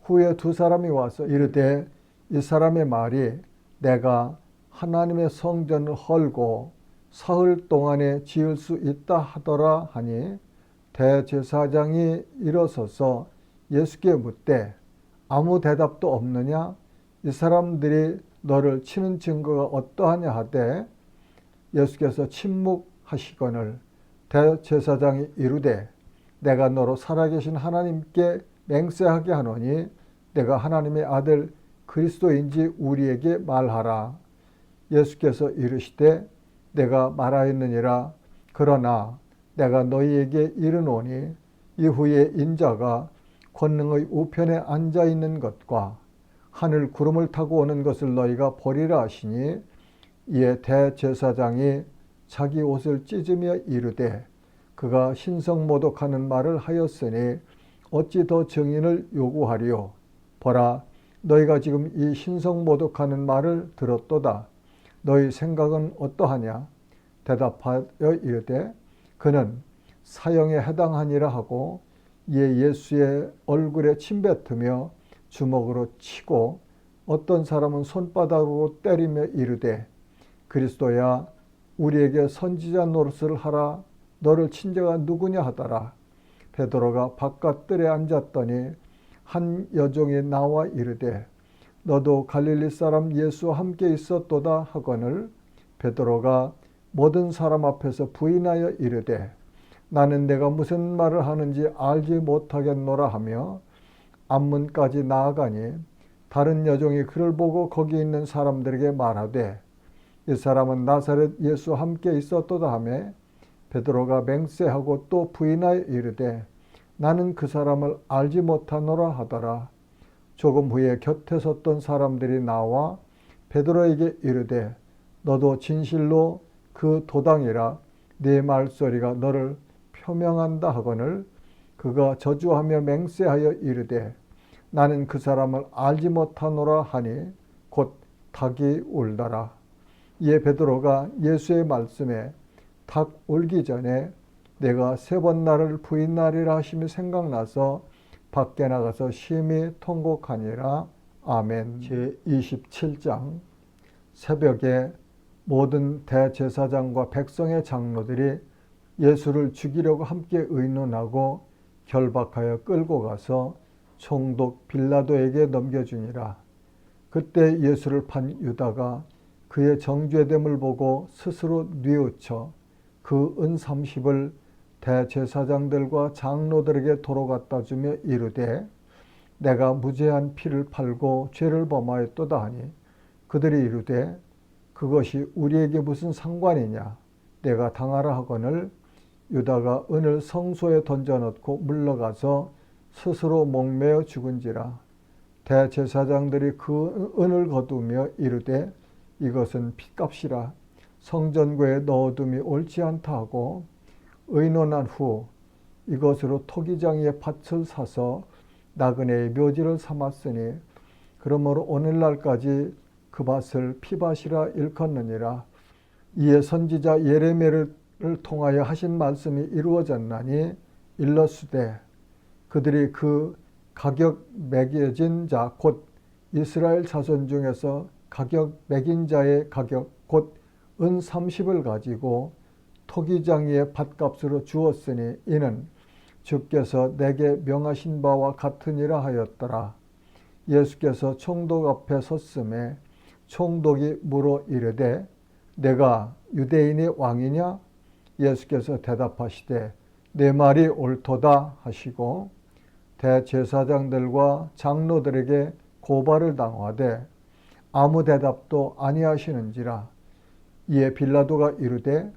후에 2 사람이 와서 이르되 이 사람의 말이 내가 하나님의 성전을 헐고 사흘 동안에 지을 수 있다 하더라 하니 대제사장이 일어서서 예수께 묻되 아무 대답도 없느냐? 이 사람들이 너를 치는 증거가 어떠하냐 하되 예수께서 침묵하시거늘 대제사장이 이르되 내가 너로 살아계신 하나님께 맹세하게 하노니 내가 하나님의 아들 그리스도인지 우리에게 말하라. 예수께서 이르시되 내가 말하였느니라. 그러나 내가 너희에게 이르노니 이후에 인자가 권능의 우편에 앉아 있는 것과 하늘 구름을 타고 오는 것을 너희가 보리라 하시니 이에 대제사장이 자기 옷을 찢으며 이르되 그가 신성모독하는 말을 하였으니 어찌 더 증인을 요구하리요? 보라 너희가 지금 이 신성모독하는 말을 들었도다. 너희 생각은 어떠하냐? 대답하여 이르되 그는 사형에 해당하니라 하고 이에 예수의 얼굴에 침뱉으며 주먹으로 치고 어떤 사람은 손바닥으로 때리며 이르되 그리스도야 우리에게 선지자 노릇을 하라. 너를 친 자가 누구냐 하더라. 베드로가 바깥 뜰에 앉았더니 한 여종이 나와 이르되 너도 갈릴리 사람 예수와 함께 있었도다 하거늘 베드로가 모든 사람 앞에서 부인하여 이르되 나는 내가 무슨 말을 하는지 알지 못하겠노라 하며 앞문까지 나아가니 다른 여종이 그를 보고 거기 있는 사람들에게 말하되 이 사람은 나사렛 예수와 함께 있었도다 하며 베드로가 맹세하고 또 부인하여 이르되 나는 그 사람을 알지 못하노라 하더라. 조금 후에 곁에 섰던 사람들이 나와 베드로에게 이르되 너도 진실로 그 도당이라 네 말소리가 너를 표명한다 하거늘 그가 저주하며 맹세하여 이르되 나는 그 사람을 알지 못하노라 하니 곧 닭이 울더라. 이에 베드로가 예수의 말씀에 닭 울기 전에 내가 3번 나를 부인하리라 하심이 생각나서 밖에 나가서 심히 통곡하니라. 아멘. 제27장. 새벽에 모든 대제사장과 백성의 장로들이 예수를 죽이려고 함께 의논하고 결박하여 끌고 가서 총독 빌라도에게 넘겨주니라. 그때 예수를 판 유다가 그의 정죄됨을 보고 스스로 뉘우쳐 그 은 30을 대제사장들과 장로들에게 도로 갖다 주며 이르되 내가 무죄한 피를 팔고 죄를 범하였도다 하니 그들이 이르되 그것이 우리에게 무슨 상관이냐. 내가 당하라 하거늘 유다가 은을 성소에 던져넣고 물러가서 스스로 목매어 죽은지라. 대제사장들이 그 은을 거두며 이르되 이것은 핏값이라 성전고에 넣어둠이 옳지 않다 하고 의논한 후 이것으로 토기장의 밭을 사서 나그네의 묘지를 삼았으니 그러므로 오늘날까지 그 밭을 피밭이라 일컫느니라. 이에 선지자 예레미야를 통하여 하신 말씀이 이루어졌나니 일러스되 그들이 그 가격 매겨진 자 곧 이스라엘 자손 중에서 가격 매긴 자의 가격 곧 은 30을 가지고 토기장이의 밭값으로 주었으니 이는 주께서 내게 명하신 바와 같으니라 하였더라. 예수께서 총독 앞에 섰음에 총독이 물어 이르되 내가 유대인의 왕이냐? 예수께서 대답하시되 내 말이 옳도다 하시고 대제사장들과 장로들에게 고발을 당하되 아무 대답도 아니하시는지라. 이에 빌라도가 이르되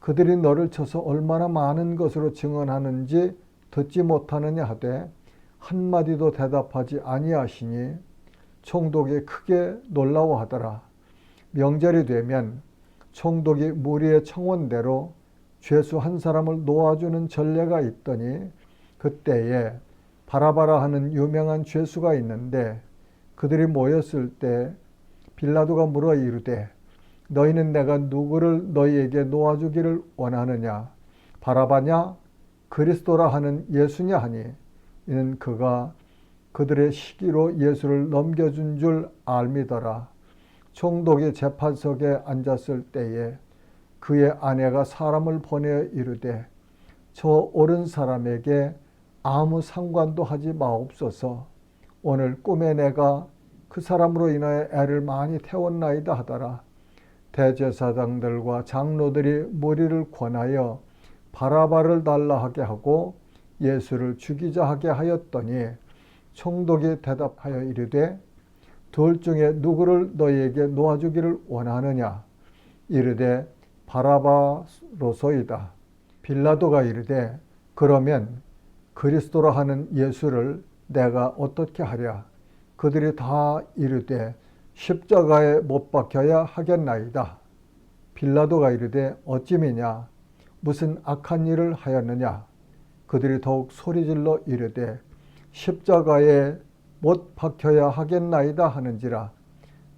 그들이 너를 쳐서 얼마나 많은 것으로 증언하는지 듣지 못하느냐 하되 한마디도 대답하지 아니하시니 총독이 크게 놀라워하더라. 명절이 되면 총독이 무리의 청원대로 죄수 한 사람을 놓아주는 전례가 있더니 그때에 바라바라 하는 유명한 죄수가 있는데 그들이 모였을 때 빌라도가 물어 이르되 너희는 내가 누구를 너희에게 놓아주기를 원하느냐? 바라바냐? 그리스도라 하는 예수냐 하니 이는 그가 그들의 시기로 예수를 넘겨준 줄 알미더라. 총독이 재판석에 앉았을 때에 그의 아내가 사람을 보내어 이르되 저 옳은 사람에게 아무 상관도 하지 마옵소서. 오늘 꿈에 내가 그 사람으로 인하여 애를 많이 태웠나이다 하더라. 대제사장들과 장로들이 무리를 권하여 바라바를 달라 하게 하고 예수를 죽이자 하게 하였더니 총독이 대답하여 이르되 둘 중에 누구를 너희에게 놓아주기를 원하느냐? 이르되 바라바로소이다. 빌라도가 이르되 그러면 그리스도라 하는 예수를 내가 어떻게 하랴? 그들이 다 이르되 십자가에 못 박혀야 하겠나이다. 빌라도가 이르되 어찌미냐? 무슨 악한 일을 하였느냐? 그들이 더욱 소리질러 이르되 십자가에 못 박혀야 하겠나이다 하는지라.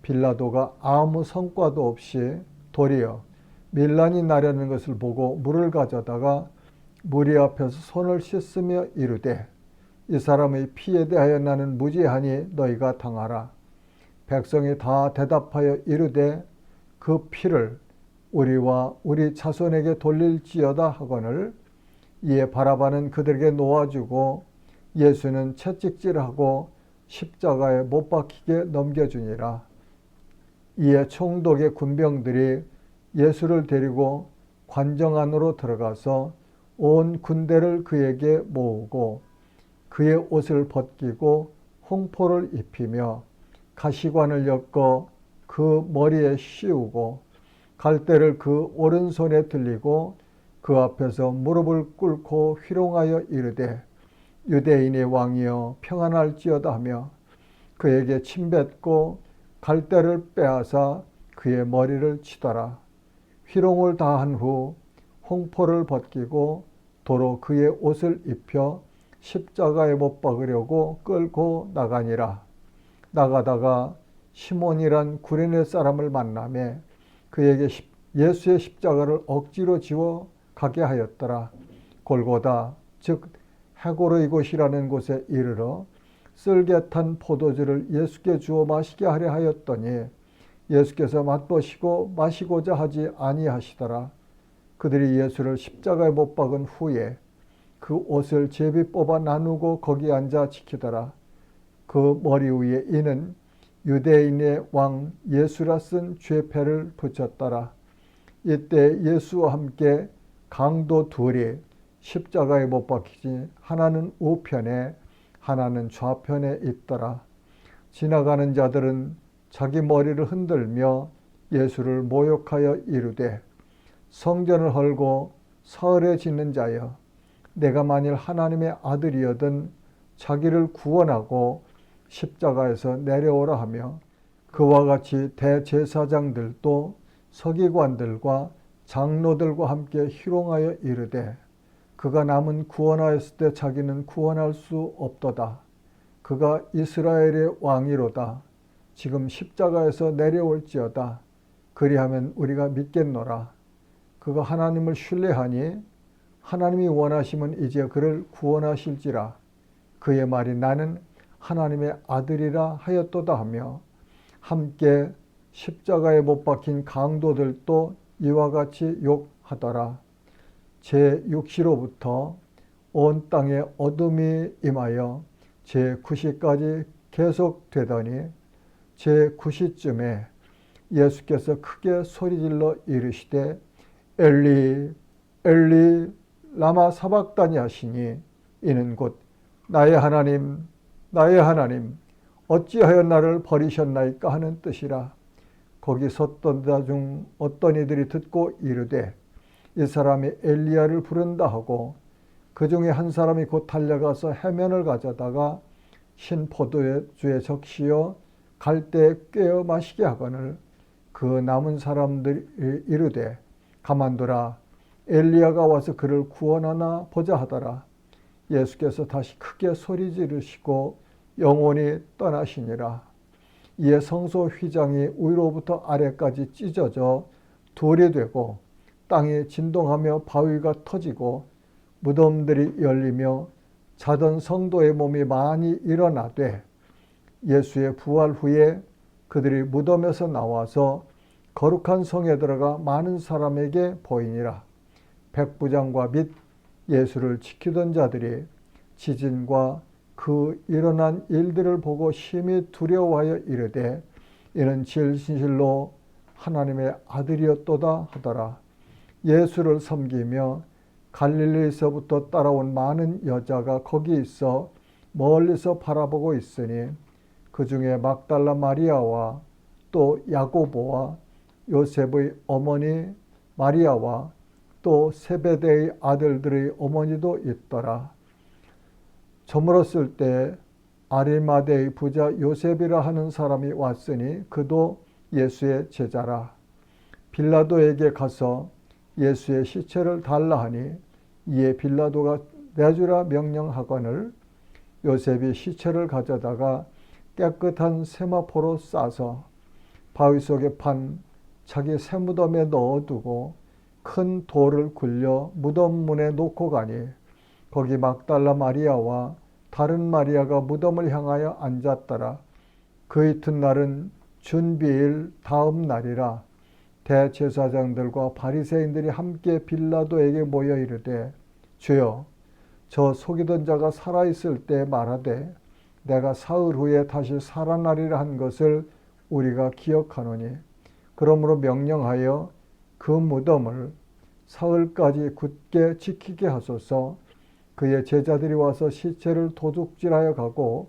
빌라도가 아무 성과도 없이 도리어 밀란이 나려는 것을 보고 물을 가져다가 무리 앞에서 손을 씻으며 이르되 이 사람의 피에 대하여 나는 무죄하니 너희가 당하라. 백성이 다 대답하여 이르되 그 피를 우리와 우리 자손에게 돌릴지어다 하거늘 이에 바라바는 그들에게 놓아주고 예수는 채찍질하고 십자가에 못 박히게 넘겨주니라. 이에 총독의 군병들이 예수를 데리고 관정 안으로 들어가서 온 군대를 그에게 모으고 그의 옷을 벗기고 홍포를 입히며 가시관을 엮어 그 머리에 씌우고 갈대를 그 오른손에 들리고 그 앞에서 무릎을 꿇고 희롱하여 이르되 유대인의 왕이여 평안할지어다 하며 그에게 침뱉고 갈대를 빼앗아 그의 머리를 치더라. 희롱을 다한 후 홍포를 벗기고 도로 그의 옷을 입혀 십자가에 못 박으려고 끌고 나가니라. 나가다가 시몬이란 구레네 사람을 만나매 그에게 예수의 십자가를 억지로 지워 가게 하였더라. 골고다 즉 해골의 곳이라는 곳에 이르러 쓸개 탄 포도주를 예수께 주어 마시게 하려 하였더니 예수께서 맛보시고 마시고자 하지 아니하시더라. 그들이 예수를 십자가에 못 박은 후에 그 옷을 제비 뽑아 나누고 거기 앉아 지키더라. 그 머리 위에 이는 유대인의 왕 예수라 쓴 죄패를 붙였더라. 이때 예수와 함께 강도 둘이 십자가에 못 박히지 하나는 우편에 하나는 좌편에 있더라. 지나가는 자들은 자기 머리를 흔들며 예수를 모욕하여 이르되 성전을 헐고 사흘에 짓는 자여 내가 만일 하나님의 아들이여든 자기를 구원하고 십자가에서 내려오라 하며 그와 같이 대제사장들도 서기관들과 장로들과 함께 희롱하여 이르되 그가 남은 구원하였을 때 자기는 구원할 수 없도다. 그가 이스라엘의 왕이로다. 지금 십자가에서 내려올지어다. 그리하면 우리가 믿겠노라. 그가 하나님을 신뢰하니 하나님이 원하시면 이제 그를 구원하실지라. 그의 말이 나는 하나님의 아들이라 하였도다 하며 함께 십자가에 못 박힌 강도들도 이와 같이 욕하더라. 제6시로부터 온 땅에 어둠이 임하여 제9시까지 계속되더니 제9시쯤에 예수께서 크게 소리질러 이르시되 엘리 엘리 라마 사박다니 하시니 이는 곧 나의 하나님 나의 하나님 어찌하여 나를 버리셨나이까 하는 뜻이라. 거기 섰던 자 중 어떤 이들이 듣고 이르되 이 사람이 엘리야를 부른다 하고 그 중에 한 사람이 곧 달려가서 해면을 가져다가 신 포도주에 적시어 갈 때 꿰어 마시게 하거늘 그 남은 사람들이 이르되 가만두라 엘리야가 와서 그를 구원하나 보자 하더라. 예수께서 다시 크게 소리 지르시고 영원히 떠나시니라. 이에 성소 휘장이 위로부터 아래까지 찢어져 돌이 되고 땅이 진동하며 바위가 터지고 무덤들이 열리며 자던 성도의 몸이 많이 일어나되 예수의 부활 후에 그들이 무덤에서 나와서 거룩한 성에 들어가 많은 사람에게 보이니라. 백부장과 및 예수를 지키던 자들이 지진과 그 일어난 일들을 보고 심히 두려워하여 이르되 이는 진실로 하나님의 아들이었도다 하더라. 예수를 섬기며 갈릴리에서부터 따라온 많은 여자가 거기 있어 멀리서 바라보고 있으니 그 중에 막달라 마리아와 또 야고보와 요셉의 어머니 마리아와 또 세베대의 아들들의 어머니도 있더라. 저물었을 때 아리마대의 부자 요셉이라 하는 사람이 왔으니 그도 예수의 제자라. 빌라도에게 가서 예수의 시체를 달라 하니 이에 빌라도가 내주라 명령하거늘 요셉이 시체를 가져다가 깨끗한 세마포로 싸서 바위 속에 판 자기 새무덤에 넣어두고 큰 돌을 굴려 무덤 문에 놓고 가니 거기 막달라 마리아와 다른 마리아가 무덤을 향하여 앉았더라. 그 이튿날은 준비일 다음 날이라. 대제사장들과 바리새인들이 함께 빌라도에게 모여 이르되 주여 저 속이던 자가 살아있을 때 말하되 내가 사흘 후에 다시 살아나리라 한 것을 우리가 기억하노니 그러므로 명령하여 그 무덤을 사흘까지 굳게 지키게 하소서. 그의 제자들이 와서 시체를 도둑질하여 가고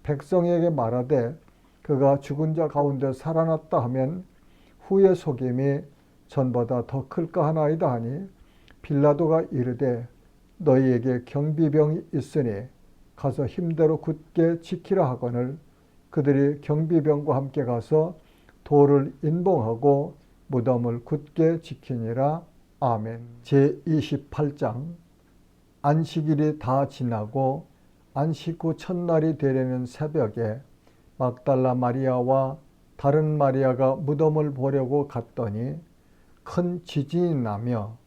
백성에게 말하되 그가 죽은 자 가운데 살아났다 하면 후의 속임이 전보다 더 클까 하나이다 하니 빌라도가 이르되 너희에게 경비병이 있으니 가서 힘대로 굳게 지키라 하거늘 그들이 경비병과 함께 가서 돌을 인봉하고 무덤을 굳게 지키니라. 아멘. 제28장 안식일이 다 지나고 안식 후 첫날이 되려는 새벽에 막달라 마리아와 다른 마리아가 무덤을 보려고 갔더니 큰 지진이 나며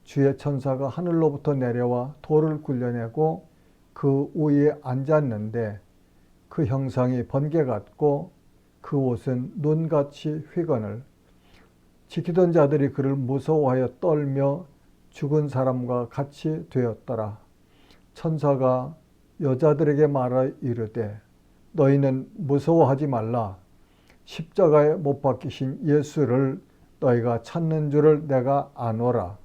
주의 천사가 하늘로부터 내려와 돌을 굴려내고 그 위에 앉았는데 그 형상이 번개 같고 그 옷은 눈같이 휘거늘. 지키던 자들이 그를 무서워하여 떨며 죽은 사람과 같이 되었더라. 천사가 여자들에게 말하 이르되 너희는 무서워하지 말라. 십자가에 못 박히신 예수를 너희가 찾는 줄을 내가 아노라.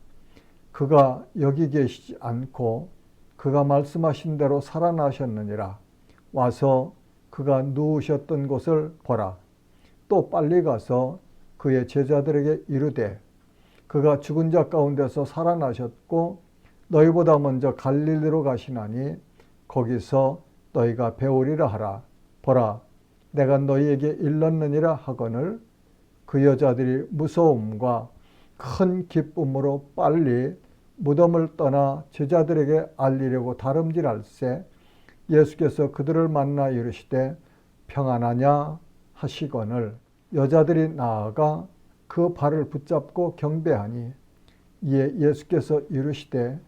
그가 여기 계시지 않고 그가 말씀하신 대로 살아나셨느니라. 와서 그가 누우셨던 곳을 보라. 또 빨리 가서 그의 제자들에게 이르되 그가 죽은 자 가운데서 살아나셨고 너희보다 먼저 갈릴리로 가시나니 거기서 너희가 배우리라 하라. 보라, 내가 너희에게 일렀느니라 하거늘. 그 여자들이 무서움과 큰 기쁨으로 빨리 무덤을 떠나 제자들에게 알리려고 다름질할세 예수께서 그들을 만나 이르시되 평안하냐 하시거늘. 여자들이 나아가 그 발을 붙잡고 경배하니 이에 예수께서 이르시되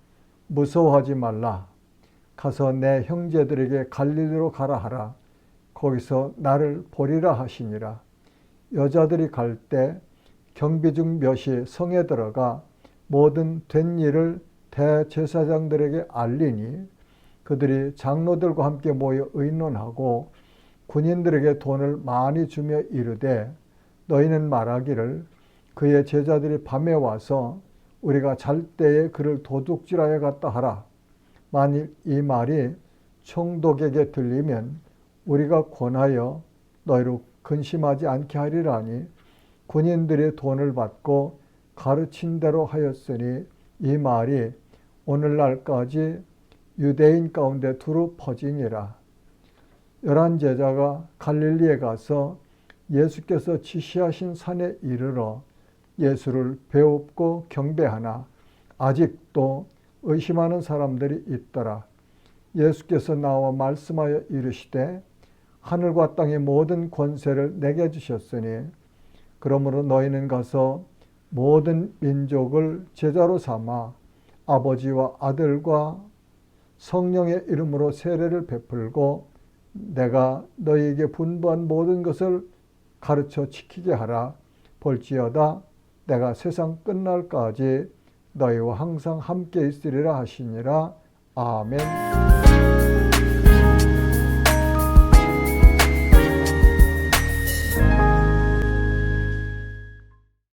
무서워하지 말라. 가서 내 형제들에게 갈릴리로 가라 하라. 거기서 나를 보리라 하시니라. 여자들이 갈 때 경비 중 몇이 성에 들어가 모든 된 일을 대제사장들에게 알리니 그들이 장로들과 함께 모여 의논하고 군인들에게 돈을 많이 주며 이르되 너희는 말하기를 그의 제자들이 밤에 와서 우리가 잘 때에 그를 도둑질하여 갔다 하라. 만일 이 말이 총독에게 들리면 우리가 권하여 너희로 근심하지 않게 하리라니 군인들이 돈을 받고 가르친 대로 하였으니 이 말이 오늘날까지 유대인 가운데 두루 퍼지니라. 11 제자가 갈릴리에 가서 예수께서 지시하신 산에 이르러 예수를 배웁고 경배하나 아직도 의심하는 사람들이 있더라. 예수께서 나와 말씀하여 이르시되 하늘과 땅의 모든 권세를 내게 주셨으니 그러므로 너희는 가서 모든 민족을 제자로 삼아 아버지와 아들과 성령의 이름으로 세례를 베풀고 내가 너희에게 분부한 모든 것을 가르쳐 지키게 하라. 볼지어다 내가 세상 끝날까지 너희와 항상 함께 있으리라 하시니라. 아멘.